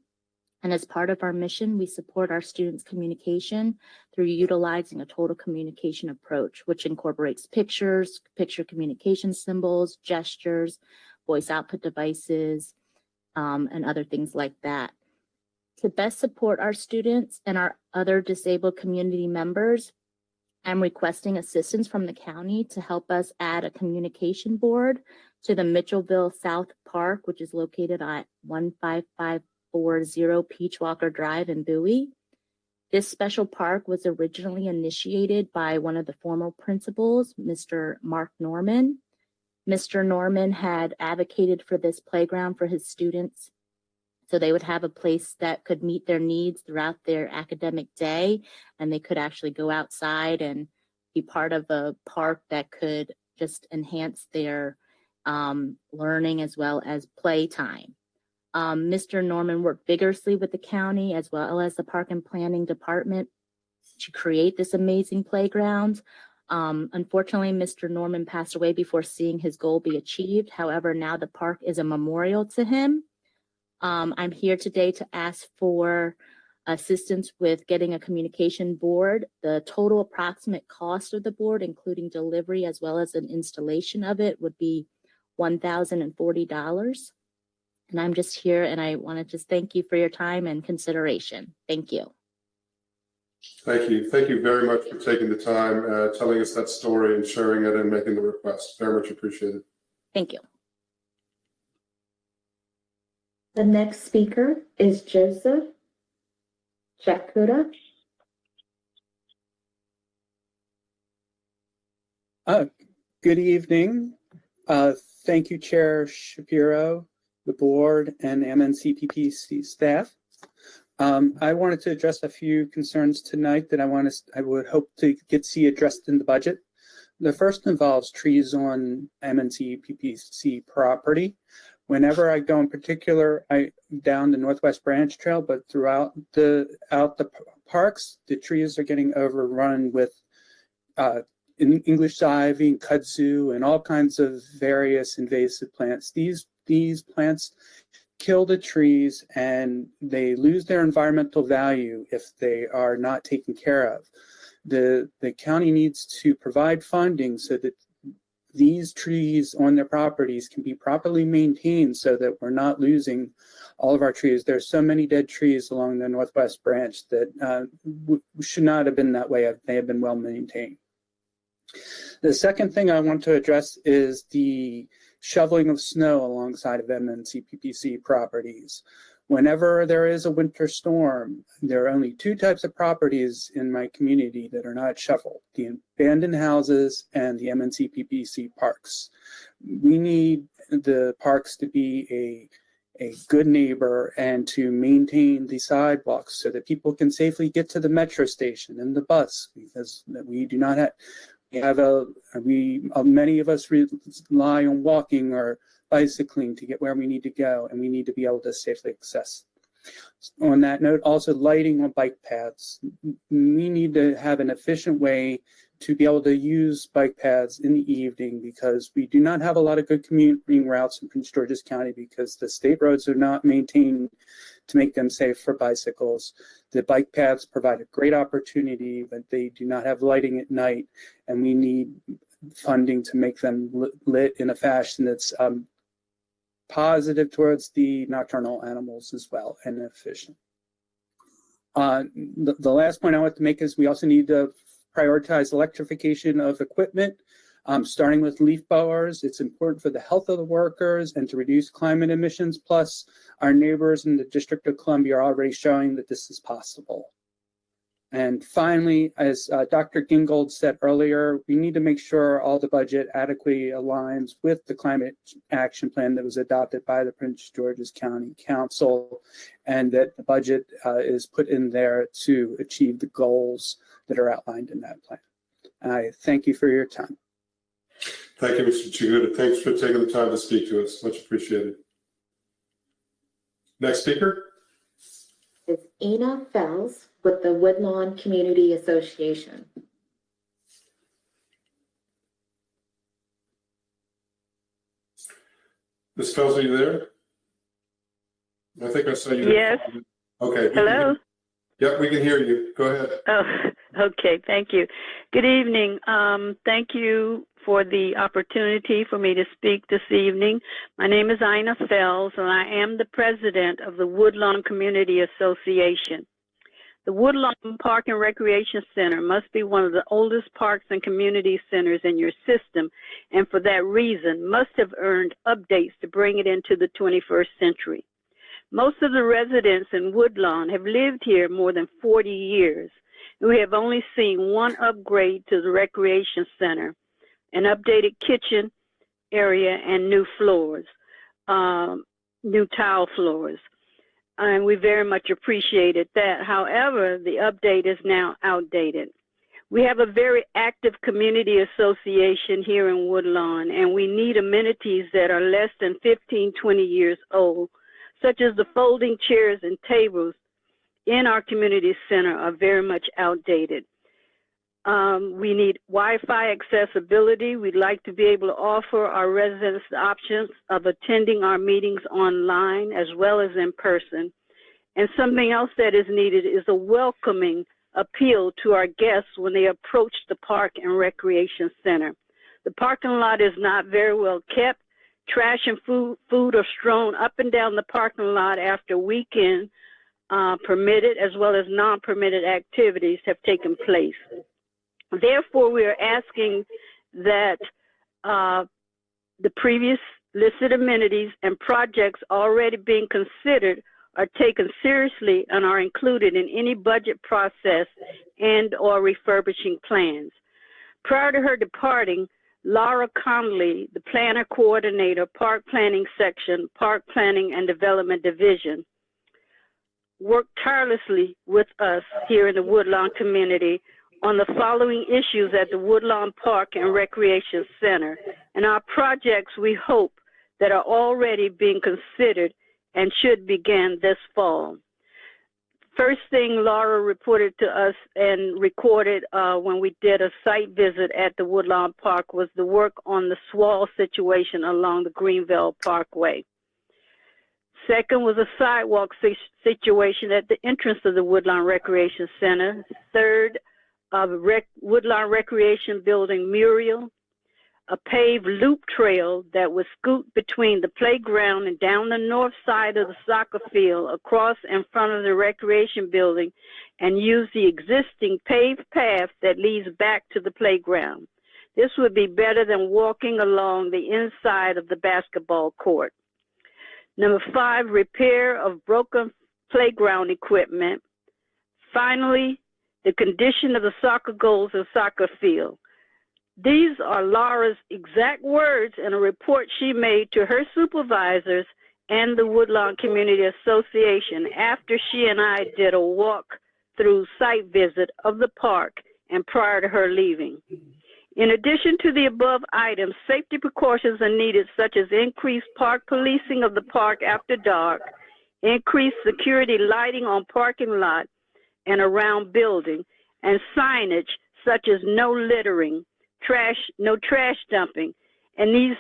and as part of our mission, we support our students' communication through utilizing a total communication approach, which incorporates pictures, picture communication symbols, gestures, voice output devices, and other things like that. To best support our students and our other disabled community members, I'm requesting assistance from the county to help us add a communication board to the Mitchellville South Park, which is located at 15540 Peach Walker Drive in Bowie. This special park was originally initiated by one of the former principals, Mr. Mark Norman. Mr. Norman had advocated for this playground for his students so they would have a place that could meet their needs throughout their academic day, and they could actually go outside and be part of a park that could just enhance their learning as well as playtime. Mr. Norman worked vigorously with the county as well as the Park and Planning Department to create this amazing playground. Unfortunately, Mr. Norman passed away before seeing his goal be achieved. However, now the park is a memorial to him. I'm here today to ask for assistance with getting a communication board. The total approximate cost of the board, including delivery as well as an installation of it, would be $1,040. And I'm just here and I want to just thank you for your time and consideration. Thank you. Thank you. Thank you very much for taking the time, telling us that story and sharing it and making the request. Very much appreciated. Thank you. The next speaker is Joseph Jakuda. Good evening. Thank you, Chair Shapiro, the board, and MNCPPC staff. I wanted to address a few concerns tonight that I would hope to see addressed in the budget. The first involves trees on MNCPPC property. Whenever I go, in particular, down the Northwest Branch Trail, but throughout the parks, the trees are getting overrun with English ivy, kudzu, and all kinds of various invasive plants. These plants kill the trees and they lose their environmental value if they are not taken care of. The county needs to provide funding so that these trees on their properties can be properly maintained so that we're not losing all of our trees. There's so many dead trees along the Northwest Branch that should not have been that way if they have been well maintained. The second thing I want to address is the shoveling of snow alongside of MNCPPC properties. Whenever there is a winter storm, there are only two types of properties in my community that are not shoveled: the abandoned houses and the MNC-PPC parks. We need the parks to be a good neighbor and to maintain the sidewalks so that people can safely get to the metro station and the bus, because we do not have, many of us rely on walking or bicycling to get where we need to go, and we need to be able to safely access. On that note, also lighting on bike paths. We need to have an efficient way to be able to use bike paths in the evening, because we do not have a lot of good commuting routes in Prince George's County because the state roads are not maintained to make them safe for bicycles. The bike paths provide a great opportunity, but they do not have lighting at night, and we need funding to make them lit in a fashion that's positive towards the nocturnal animals as well, and efficient. The last point I want to make is we also need to prioritize electrification of equipment, starting with leaf blowers. It's important for the health of the workers and to reduce climate emissions. Plus, our neighbors in the District of Columbia are already showing that this is possible. And finally, as Dr. Gingold said earlier, we need to make sure all the budget adequately aligns with the climate action plan that was adopted by the Prince George's County Council, and that the budget is put in there to achieve the goals that are outlined in that plan. I thank you for your time. Thank you, Mr. Chiguta. Thanks for taking the time to speak to us. Much appreciated. Next speaker is Ina Fells with the Woodlawn Community Association. Ms. Fells, are you there? I think I saw you. Yes. Okay. Hello. Yep, we can hear you. Go ahead. Oh, okay. Thank you. Good evening. Thank you for the opportunity for me to speak this evening. My name is Ina Fells, and I am the president of the Woodlawn Community Association. The Woodlawn Park and Recreation Center must be one of the oldest parks and community centers in your system, and for that reason must have earned updates to bring it into the 21st century. Most of the residents in Woodlawn have lived here more than 40 years. We have only seen one upgrade to the recreation center, an updated kitchen area and new floors, new tile floors. And we very much appreciated that. However, the update is now outdated. We have a very active community association here in Woodlawn, and we need amenities that are less than 15, 20 years old, such as the folding chairs and tables in our community center are very much outdated. We need Wi-Fi accessibility. We'd like to be able to offer our residents the options of attending our meetings online as well as in person. And something else that is needed is a welcoming appeal to our guests when they approach the Park and Recreation Center. The parking lot is not very well kept. Trash and food are strewn up and down the parking lot after weekend permitted as well as non-permitted activities have taken place. Therefore, we are asking that the previous listed amenities and projects already being considered are taken seriously and are included in any budget process and or refurbishing plans. Prior to her departing, Laura Conley, the planner coordinator, Park Planning Section, Park Planning and Development Division, worked tirelessly with us here in the Woodlawn community on the following issues at the Woodlawn Park and Recreation Center and our projects we hope that are already being considered and should begin this fall. First thing Laura reported to us and recorded when we did a site visit at the Woodlawn Park was the work on the swale situation along the Greenville Parkway. Second was a sidewalk situation at the entrance of the Woodlawn Recreation Center. Third, Woodlawn Recreation Building mural, a paved loop trail that would scoot between the playground and down the north side of the soccer field across in front of the recreation building and use the existing paved path that leads back to the playground. This would be better than walking along the inside of the basketball court. Number 5, repair of broken playground equipment. Finally, the condition of the soccer goals and soccer field. These are Laura's exact words in a report she made to her supervisors and the Woodlawn Community Association after she and I did a walk-through site visit of the park and prior to her leaving. In addition to the above items, safety precautions are needed, such as increased park policing of the park after dark, increased security lighting on parking lot and around building, and signage such as no littering, no trash dumping, and these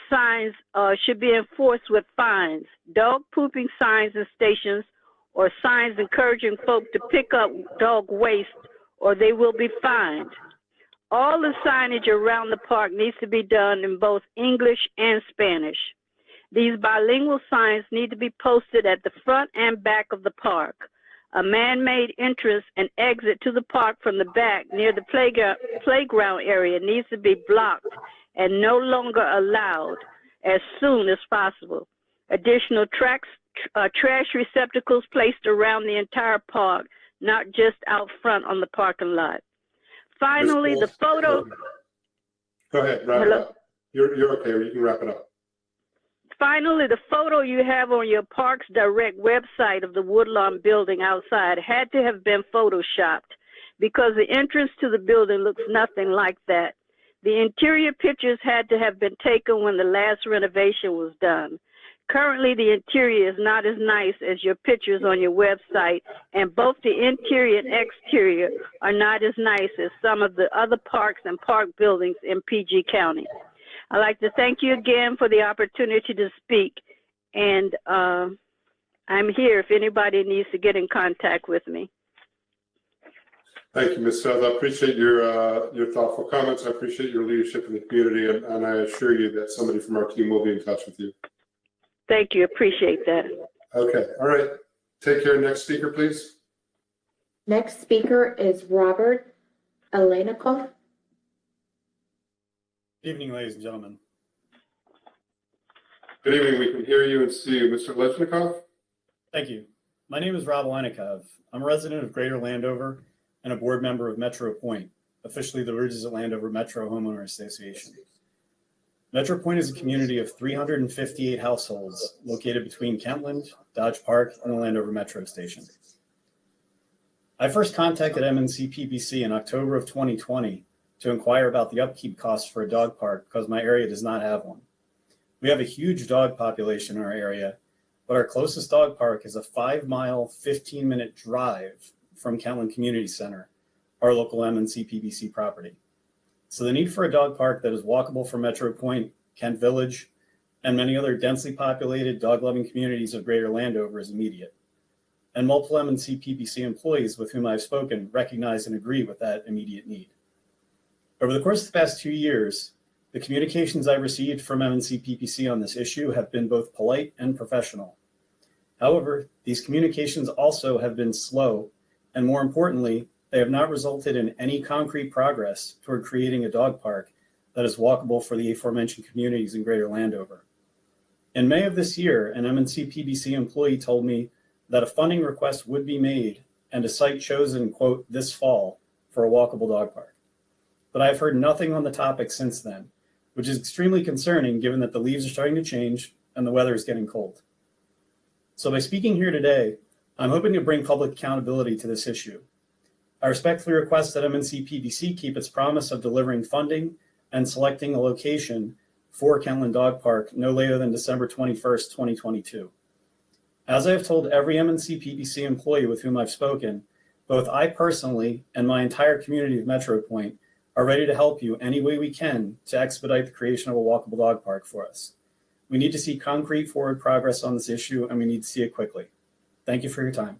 signs should be enforced with fines. Dog pooping signs and stations, or signs encouraging folk to pick up dog waste, or they will be fined. All the signage around the park needs to be done in both English and Spanish. These bilingual signs need to be posted at the front and back of the park. A man-made entrance and exit to the park from the back near the playground area needs to be blocked and no longer allowed as soon as possible. Additional trash receptacles placed around the entire park, not just out front on the parking lot. Finally, the photo. Go ahead, wrap it up. You're okay, you can wrap it up. Finally, the photo you have on your Parks Direct website of the Woodlawn building outside had to have been photoshopped because the entrance to the building looks nothing like that. The interior pictures had to have been taken when the last renovation was done. Currently, the interior is not as nice as your pictures on your website, and both the interior and exterior are not as nice as some of the other parks and park buildings in PG County. I'd like to thank you again for the opportunity to speak, and I'm here if anybody needs to get in contact with me. Thank you, Ms. Feld. I appreciate your thoughtful comments. I appreciate your leadership in the community, and I assure you that somebody from our team will be in touch with you. Thank you. Appreciate that. Okay. All right. Take care. Next speaker, please. Next speaker is Robert Alenikov. Good evening, ladies and gentlemen. Good evening. We can hear you and see you. Mr. Lechnikov? Thank you. My name is Rob Alenikov. I'm a resident of Greater Landover and a board member of Metro Point, officially the Ridges at Landover Metro Homeowner Association. Metro Point is a community of 358 households located between Kentland, Dodge Park, and the Landover Metro Station. I first contacted MNC PBC in October of 2020 to inquire about the upkeep costs for a dog park because my area does not have one. We have a huge dog population in our area, but our closest dog park is a 5-mile, 15-minute drive from Kentland Community Center, our local MNC PBC property. So the need for a dog park that is walkable from Metro Point, Kent Village, and many other densely populated dog-loving communities of Greater Landover is immediate. And multiple MNC PBC employees with whom I've spoken recognize and agree with that immediate need. Over the course of the past 2 years, the communications I've received from MNC PBC on this issue have been both polite and professional. However, these communications also have been slow, and more importantly, they have not resulted in any concrete progress toward creating a dog park that is walkable for the aforementioned communities in Greater Landover. In May of this year, an MNC PBC employee told me that a funding request would be made and a site chosen, quote, this fall for a walkable dog park. But I've heard nothing on the topic since then, which is extremely concerning given that the leaves are starting to change and the weather is getting cold. So by speaking here today, I'm hoping to bring public accountability to this issue. I respectfully request that MNC PBC keep its promise of delivering funding and selecting a location for Kentland Dog Park no later than December 21st, 2022. As I have told every MNC PBC employee with whom I've spoken, both I personally and my entire community of Metro Point are ready to help you any way we can to expedite the creation of a walkable dog park for us. We need to see concrete forward progress on this issue, and we need to see it quickly. Thank you for your time.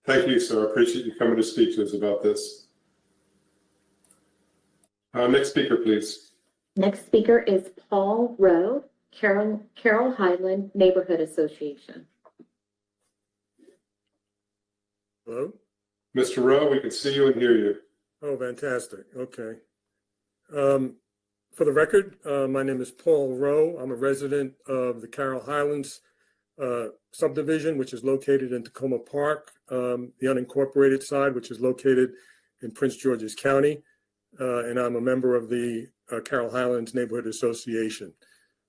Thank you, sir. I appreciate you coming to speak to us about this. Next speaker, please. Next speaker is Paul Rowe, Carroll Highland Neighborhood Association. Hello? Mr. Rowe, we can see you and hear you. Oh, fantastic. Okay. For the record, my name is Paul Rowe. I'm a resident of the Carroll Highlands subdivision, which is located in Tacoma Park, the unincorporated side, which is located in Prince George's County. And I'm a member of the Carroll Highlands Neighborhood Association.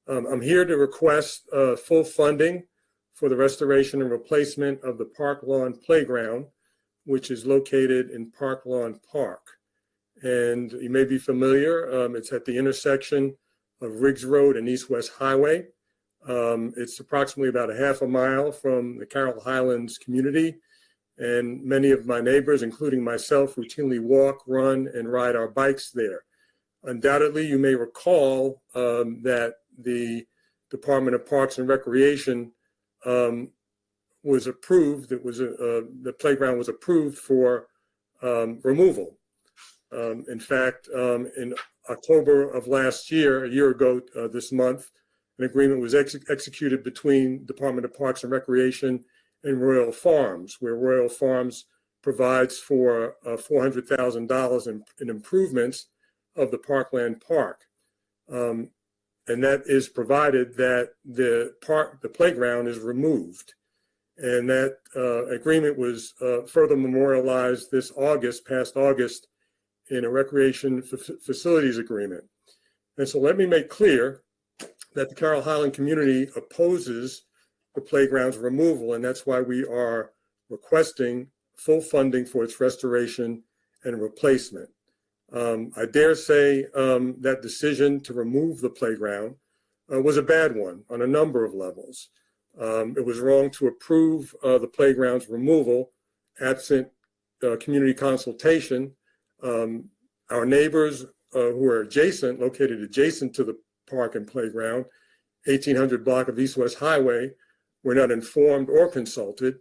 I'm here to request full funding for the restoration and replacement of the Park Lawn Playground, which is located in Park Lawn Park. And you may be familiar, it's at the intersection of Riggs Road and East West Highway. It's approximately about a half a mile from the Carroll Highlands community. And many of my neighbors, including myself, routinely walk, run, and ride our bikes there. Undoubtedly, you may recall that the Department of Parks and Recreation was approved. It was the playground was approved for removal. In fact, in October of last year, a year ago this month, an agreement was executed between Department of Parks and Recreation and Royal Farms, where Royal Farms provides for $400,000 in improvements of the Parkland Park. And that is provided that the playground is removed. And that agreement was further memorialized this past August, in a recreation facilities agreement. And so let me make clear that the Carroll Highland community opposes the playground's removal, and that's why we are requesting full funding for its restoration and replacement. I dare say that decision to remove the playground was a bad one on a number of levels. It was wrong to approve the playground's removal absent community consultation. Our neighbors who are located adjacent to the park and playground, 1800 block of East West Highway, were not informed or consulted.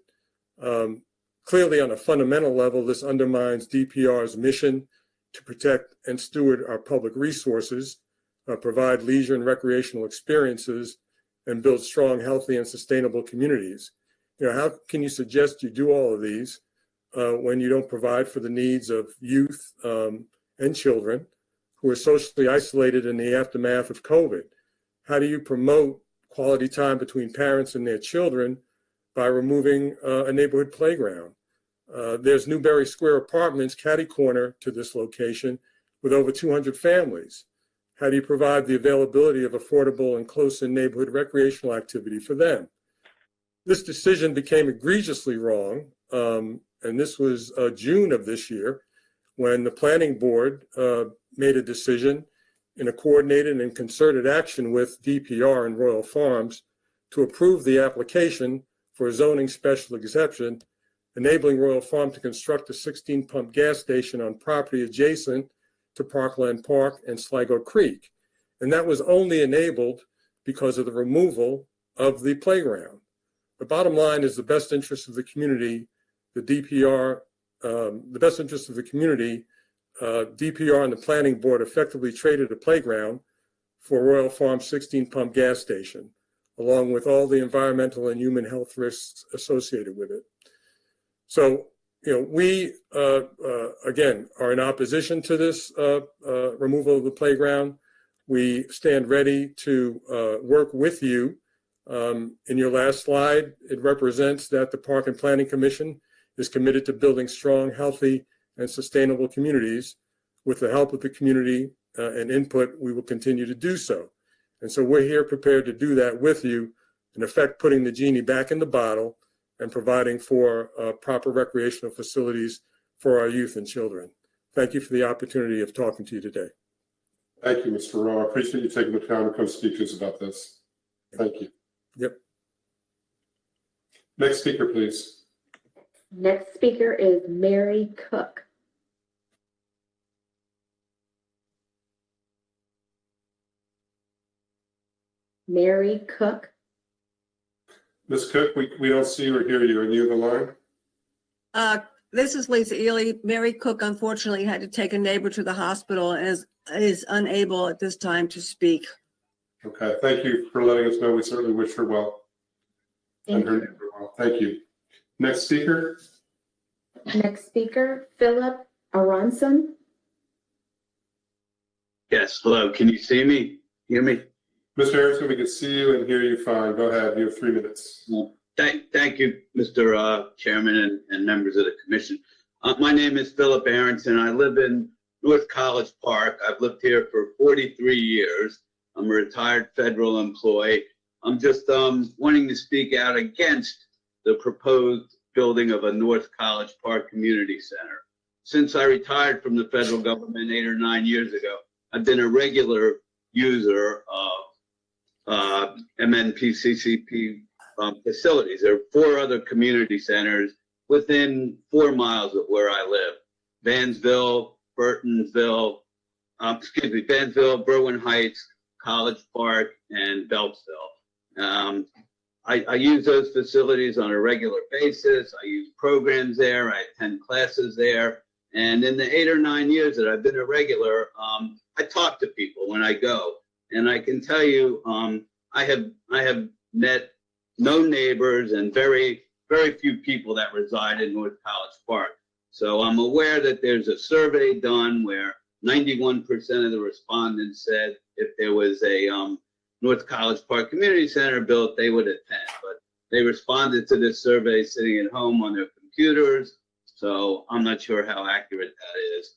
Clearly, on a fundamental level, this undermines DPR's mission to protect and steward our public resources, provide leisure and recreational experiences, and build strong, healthy, and sustainable communities. How can you suggest you do all of these when you don't provide for the needs of youth and children who are socially isolated in the aftermath of COVID? How do you promote quality time between parents and their children by removing a neighborhood playground? There's Newberry Square Apartments, catty corner to this location, with over 200 families. How do you provide the availability of affordable and close-in neighborhood recreational activity for them? This decision became egregiously wrong, and this was June of this year, when the planning board made a decision in a coordinated and concerted action with DPR and Royal Farms to approve the application for a zoning special exception, enabling Royal Farm to construct a 16-pump gas station on property adjacent to Parkland Park and Sligo Creek. And that was only enabled because of the removal of the playground. The bottom line is the best interest of the community, DPR and the planning board effectively traded a playground for Royal Farms 16-pump gas station, along with all the environmental and human health risks associated with it. So, we, again, are in opposition to this removal of the playground. We stand ready to work with you. In your last slide, it represents that the Park and Planning Commission is committed to building strong, healthy, and sustainable communities. With the help of the community and input, we will continue to do so. And so we're here prepared to do that with you, in effect, putting the genie back in the bottle and providing for proper recreational facilities for our youth and children. Thank you for the opportunity of talking to you today. Thank you, Mr. Rowe. I appreciate you taking the time to come speak to us about this. Thank you. Yep. Next speaker, please. Next speaker is Mary Cook. Mary Cook. Ms. Cook, we don't see or hear you. Are you on the line? This is Lisa Ely. Mary Cook unfortunately had to take a neighbor to the hospital and is unable at this time to speak. Okay, thank you for letting us know. We certainly wish her well. And her neighbor well. Thank you. Next speaker. Next speaker, Philip Aronson. Yes, hello. Can you see me? Hear me? Mr. Harrison, we can see you and hear you fine. Go ahead. You have 3 minutes. Thank you, Mr. Chairman and members of the commission. My name is Philip Aronson. I live in North College Park. I've lived here for 43 years. I'm a retired federal employee. I'm just wanting to speak out against the proposed building of a North College Park Community Center. Since I retired from the federal government 8 or 9 years ago, I've been a regular user of MNPCCP facilities. There are 4 other community centers within 4 miles of where I live. Vansville, Burtonsville, Vansville, Berwyn Heights, College Park, and Beltsville. I use those facilities on a regular basis. I use programs there. I attend classes there. And in the 8 or 9 years that I've been a regular, I talk to people when I go. And I can tell you, I have met no neighbors and very few people that reside in North College Park. So I'm aware that there's a survey done where 91% of the respondents said if there was a North College Park Community Center built, they would attend. But they responded to this survey sitting at home on their computers. So I'm not sure how accurate that is.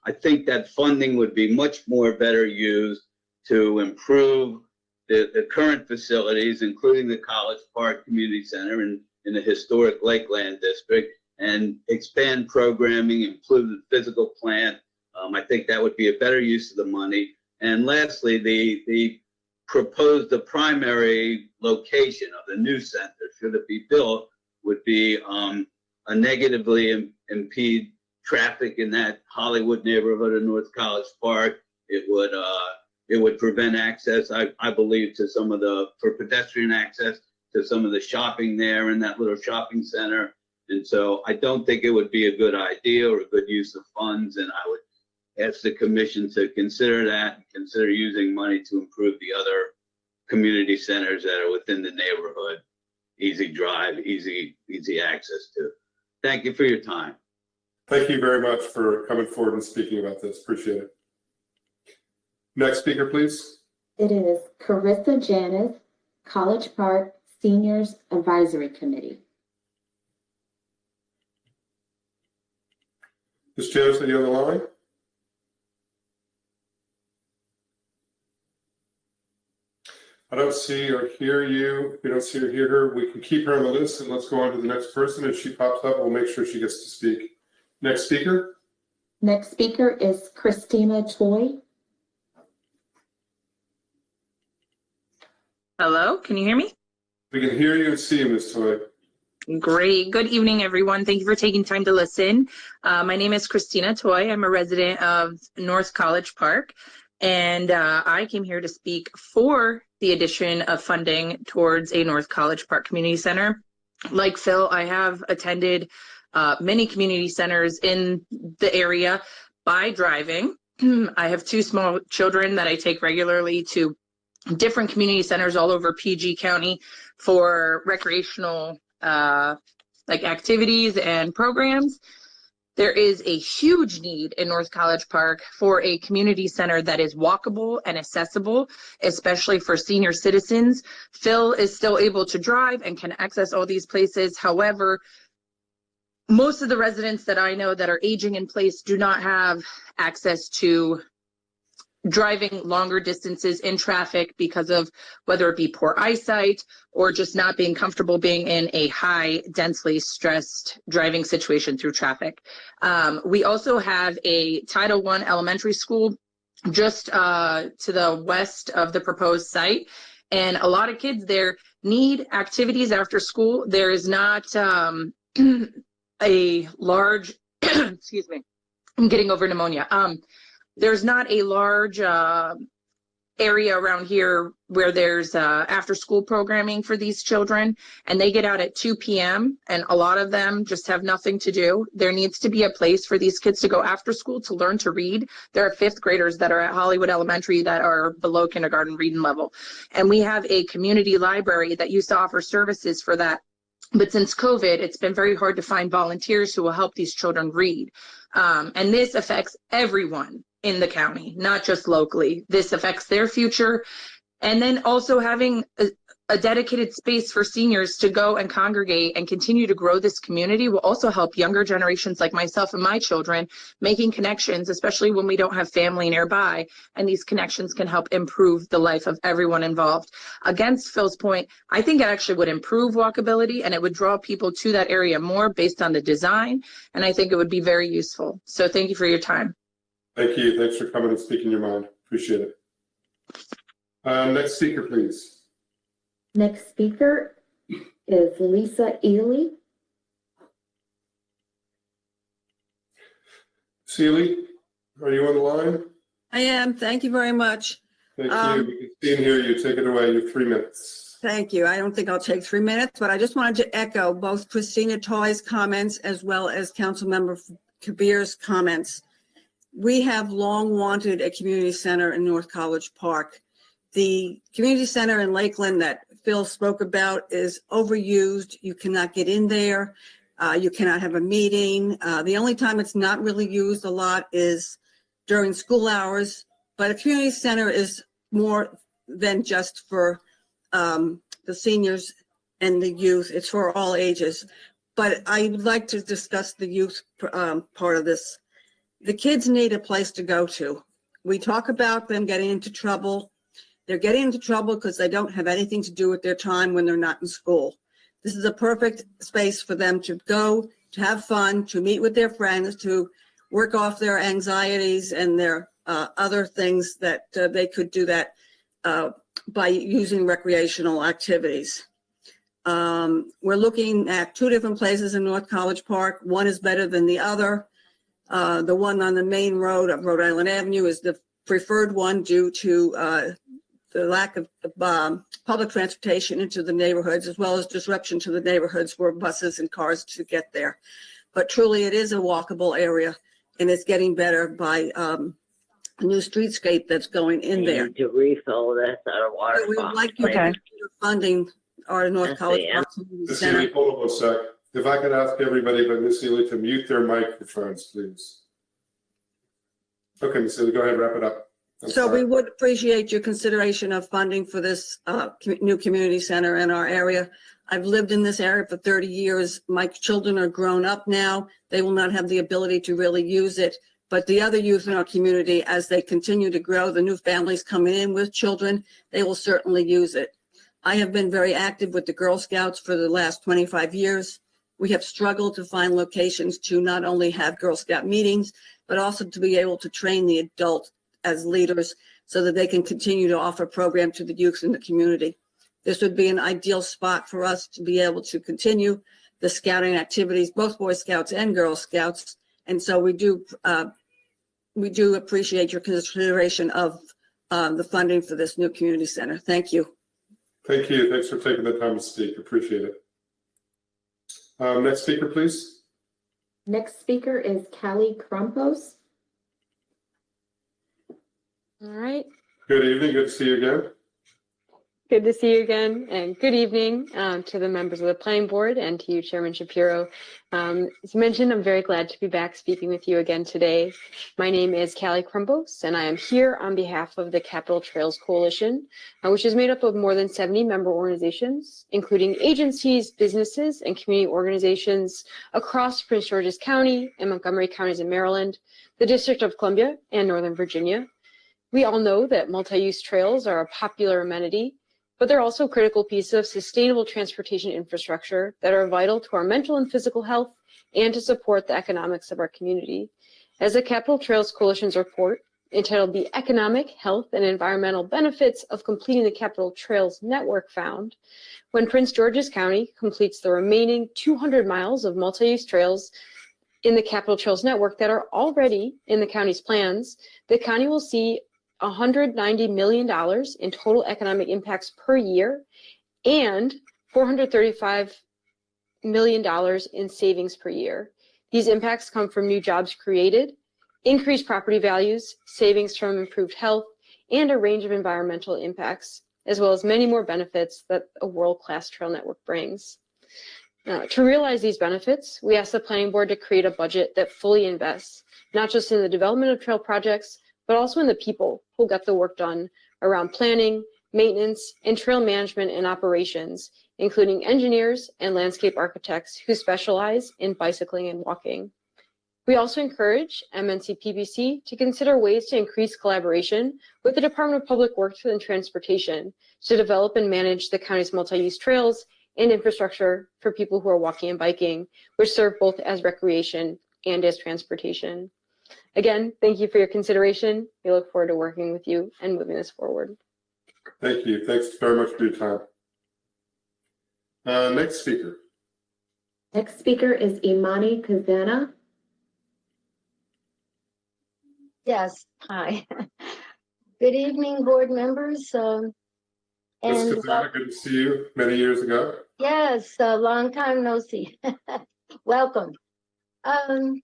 I think that funding would be much more better used to improve the current facilities, including the College Park Community Center in the historic Lakeland District, and expand programming, include the physical plant. I think that would be a better use of the money. And lastly, the primary location of the new center, should it be built, would be a negatively impede traffic in that Hollywood neighborhood of North College Park. It would prevent access, I believe, for pedestrian access to some of the shopping there in that little shopping center. And so I don't think it would be a good idea or a good use of funds. And I would ask the commission to consider that and consider using money to improve the other community centers that are within the neighborhood. Easy drive, easy access to. Thank you for your time. Thank you very much for coming forward and speaking about this. Appreciate it. Next speaker, please. It is Carissa Janis, College Park Seniors Advisory Committee. Ms. Janis, are you on the line? I don't see or hear you. If we don't see or hear her, we can keep her on the list and let's go on to the next person. As she pops up, we'll make sure she gets to speak. Next speaker. Next speaker is Christina Toy. Hello, can you hear me? We can hear you and see you, Ms. Toy. Great. Good evening, everyone. Thank you for taking time to listen. My name is Christina Toy. I'm a resident of North College Park, and I came here to speak for the addition of funding towards a North College Park Community Center. Like Phil, I have attended many community centers in the area by driving. I have 2 small children that I take regularly to different community centers all over PG County for recreational activities and programs. There is a huge need in North College Park for a community center that is walkable and accessible, especially for senior citizens. Phil is still able to drive and can access all these places. However, most of the residents that I know that are aging in place do not have access to driving longer distances in traffic because of whether it be poor eyesight or just not being comfortable being in a high, densely stressed driving situation through traffic. We also have a Title I elementary school just to the west of the proposed site. And a lot of kids there need activities after school. There is not a large, excuse me, I'm getting over pneumonia. There's not a large area around here where there's after school programming for these children, and they get out at 2 p.m. and a lot of them just have nothing to do. There needs to be a place for these kids to go after school to learn to read. There are 5th graders that are at Hollywood Elementary that are below kindergarten reading level. And we have a community library that used to offer services for that But since COVID, it's been very hard to find volunteers who will help these children read. And this affects everyone in the county, not just locally. This affects their future. And then also having a dedicated space for seniors to go and congregate and continue to grow this community will also help younger generations like myself and my children making connections, especially when we don't have family nearby. And these connections can help improve the life of everyone involved. Against Phil's point, I think it actually would improve walkability and it would draw people to that area more based on the design. And I think it would be very useful. So thank you for your time. Thank you. Thanks for coming and speaking your mind. Appreciate it. Next speaker, please. Next speaker is Lisa Ely. Seeley, are you on the line? I am. Thank you very much. Thank you. We can see and hear you. Take it away. You have 3 minutes. Thank you. I don't think I'll take 3 minutes, but I just wanted to echo both Christina Toy's comments as well as Councilmember Kabir's comments. We have long wanted a community center in North College Park. The community center in Lakeland that Phil spoke about is overused. You cannot get in there. You cannot have a meeting. The only time it's not really used a lot is during school hours. But a community center is more than just for the seniors and the youth. It's for all ages. But I would like to discuss the youth part of this. The kids need a place to go to. We talk about them getting into trouble. They're getting into trouble because they don't have anything to do with their time when they're not in school. This is a perfect space for them to go, to have fun, to meet with their friends, to work off their anxieties and their other things that they could do that by using recreational activities. We're looking at 2 different places in North College Park. One is better than the other. The one on the main road of Rhode Island Avenue is the preferred one due to the lack of public transportation into the neighborhoods, as well as disruption to the neighborhoods for buses and cars to get there. But truly, it is a walkable area, and it's getting better by a new streetscape that's going in there. Need to refill this at a water We would like you to consider funding our North College Park Community Ms. Center. Seeley, hold on 1 sec. If I could ask everybody but Ms. Seeley to mute their microphones, please. Okay, Ms. Seeley, go ahead, wrap it up. So we would appreciate your consideration of funding for this new community center in our area. I've lived in this area for 30 years. My children are grown up now. They will not have the ability to really use it. But the other youth in our community, as they continue to grow, the new families coming in with children, they will certainly use it. I have been very active with the Girl Scouts for the last 25 years. We have struggled to find locations to not only have Girl Scout meetings, but also to be able to train the adults as leaders so that they can continue to offer program to the youth in the community. This would be an ideal spot for us to be able to continue the scouting activities, both Boy Scouts and Girl Scouts. And so we do appreciate your consideration of the funding for this new community center. Thank you. Thank you. Thanks for taking the time to speak. Appreciate it. Next speaker, please. Next speaker is Callie Crumpos. All right. Good evening. Good to see you again. Good to see you again, and good evening to the members of the planning board and to you, Chairman Shapiro. As mentioned, I'm very glad to be back speaking with you again today. My name is Callie Crumpos, and I am here on behalf of the Capital Trails Coalition, which is made up of more than 70 member organizations, including agencies, businesses, and community organizations across Prince George's County and Montgomery counties in Maryland, the District of Columbia, and Northern Virginia. We all know that multi-use trails are a popular amenity, but they're also a critical piece of sustainable transportation infrastructure that are vital to our mental and physical health and to support the economics of our community. As the Capital Trails Coalition's report, entitled The Economic, Health, and Environmental Benefits of Completing the Capital Trails Network found, when Prince George's County completes the remaining 200 miles of multi-use trails in the Capital Trails Network that are already in the county's plans, the county will see $190 million in total economic impacts per year and $435 million in savings per year. These impacts come from new jobs created, increased property values, savings from improved health, and a range of environmental impacts, as well as many more benefits that a world-class trail network brings. To realize these benefits, we asked the planning board to create a budget that fully invests, not just in the development of trail projects, but also in the people who get the work done around planning, maintenance, and trail management and operations, including engineers and landscape architects who specialize in bicycling and walking. We also encourage MNC-PBC to consider ways to increase collaboration with the Department of Public Works and Transportation to develop and manage the county's multi-use trails and infrastructure for people who are walking and biking, which serve both as recreation and as transportation. Again, thank you for your consideration. We look forward to working with you and moving this forward. Thank you. Thanks very much for your time. Next speaker. Next speaker is Imani Kazana. Yes, hi. Good evening, board members. Ms. Kazana, good to see you many years ago. Yes, a long time no see. Welcome. Having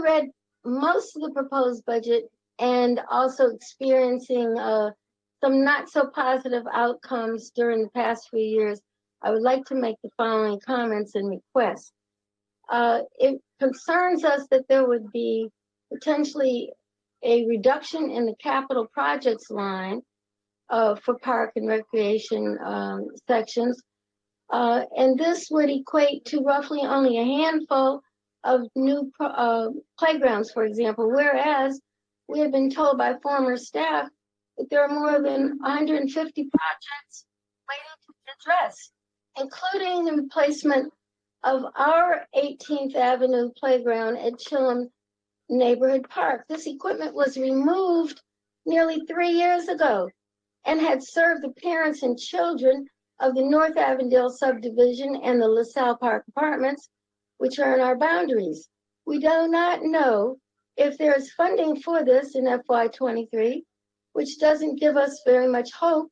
read most of the proposed budget and also experiencing some not so positive outcomes during the past few years, I would like to make the following comments and requests. It concerns us that there would be potentially a reduction in the capital projects line for park and recreation sections. And this would equate to roughly only a handful of new playgrounds, for example, whereas we have been told by former staff that there are more than 150 projects waiting to be addressed, including the replacement of our 18th Avenue playground at Chillum Neighborhood Park. This equipment was removed nearly 3 years ago and had served the parents and children of the North Avondale subdivision and the LaSalle Park Apartments, which are in our boundaries. We do not know if there is funding for this in FY23, which doesn't give us very much hope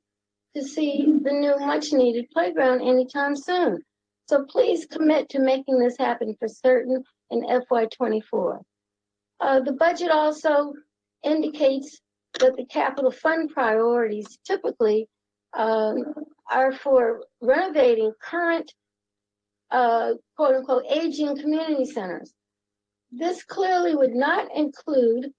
to see the new much needed playground anytime soon. So please commit to making this happen for certain in FY24. The budget also indicates that the capital fund priorities typically are for renovating current quote unquote aging community centers. This clearly would not include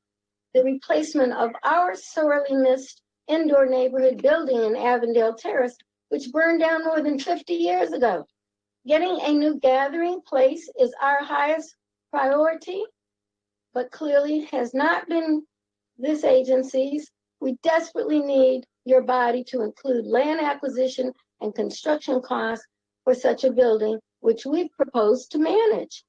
the replacement of our sorely missed indoor neighborhood building in Avondale Terrace, which burned down more than 50 years ago. Getting a new gathering place is our highest priority, but clearly has not been this agency's. We desperately need your body to include land acquisition and construction costs for such a building, which we propose to manage.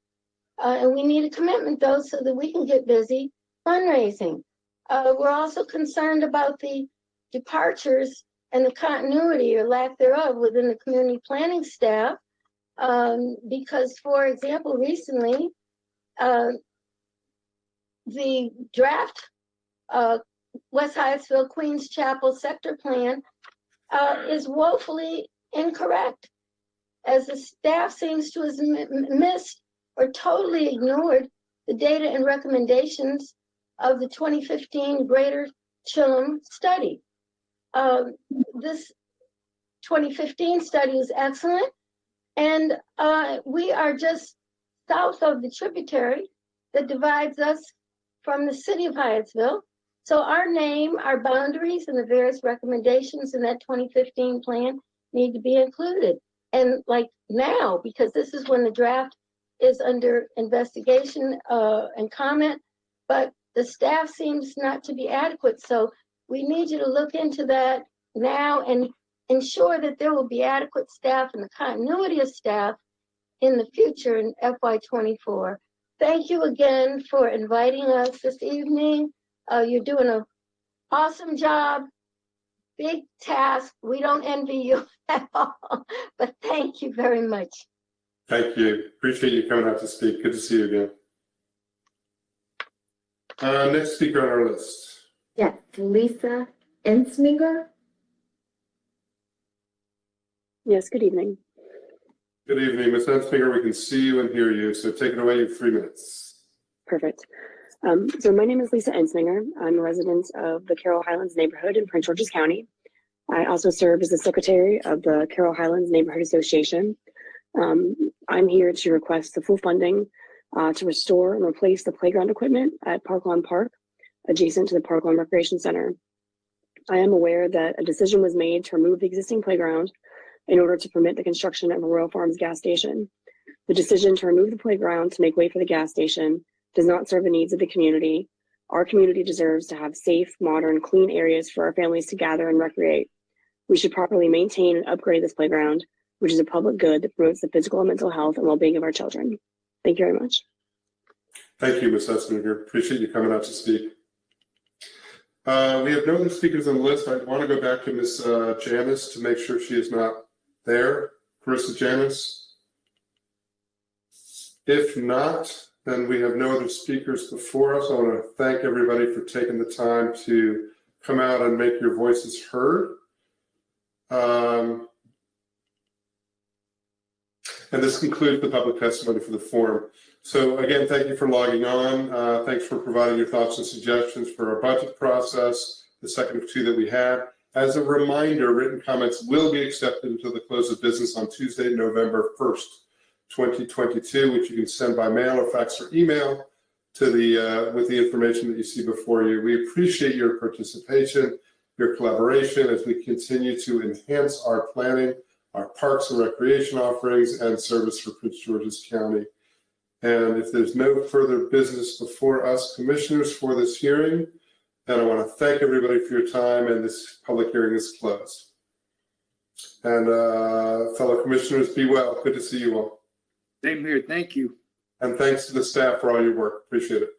And we need a commitment, though, so that we can get busy fundraising. We're also concerned about the departures and the continuity or lack thereof within the community planning staff, because, for example, recently, the draft West Hyattsville Queens Chapel sector plan is woefully incorrect, as the staff seems to have missed or totally ignored the data and recommendations of the 2015 Greater Chillum study. This 2015 study is excellent, and we are just south of the tributary that divides us from the city of Hyattsville. So our name, our boundaries, and the various recommendations in that 2015 plan need to be included. And like now, because this is when the draft is under investigation and comment, but the staff seems not to be adequate. So we need you to look into that now and ensure that there will be adequate staff and the continuity of staff in the future in FY24. Thank you again for inviting us this evening. You're doing an awesome job, big task. We don't envy you at all, but thank you very much. Thank you. Appreciate you coming out to speak. Good to see you again. Next speaker on our list. Yes, Lisa Ensminger. Yes, good evening. Good evening, Ms. Ensminger. We can see you and hear you, so take it away. You have 3 minutes. Perfect. So my name is Lisa Ensminger. I'm a resident of the Carroll Highlands neighborhood in Prince George's County. I also serve as the secretary of the Carroll Highlands Neighborhood Association. I'm here to request the full funding to restore and replace the playground equipment at Parklawn Park, adjacent to the Parklawn Recreation Center. I am aware that a decision was made to remove the existing playground in order to permit the construction of a Royal Farms gas station. The decision to remove the playground to make way for the gas station does not serve the needs of the community. Our community deserves to have safe, modern, clean areas for our families to gather and recreate. We should properly maintain and upgrade this playground, which is a public good that promotes the physical and mental health and well-being of our children. Thank you very much. Thank you, Ms. Esslinger. Appreciate you coming out to speak. We have no other speakers on the list. I want to go back to Ms. Janice to make sure she is not there. Carissa Janice? If not, then we have no other speakers before us. I want to thank everybody for taking the time to come out and make your voices heard. And this concludes the public testimony for the forum. So again, thank you for logging on. Thanks for providing your thoughts and suggestions for our budget process, the second of two that we had. As a reminder, written comments will be accepted until the close of business on Tuesday, November 1st, 2022, which you can send by mail or fax or email to with the information that you see before you. We appreciate your participation, your collaboration as we continue to enhance our planning, our parks and recreation offerings, and service for Prince George's County. And if there's no further business before us commissioners for this hearing, then I want to thank everybody for your time, and this public hearing is closed. And fellow commissioners, be well. Good to see you all. Same here. Thank you. And thanks to the staff for all your work. Appreciate it.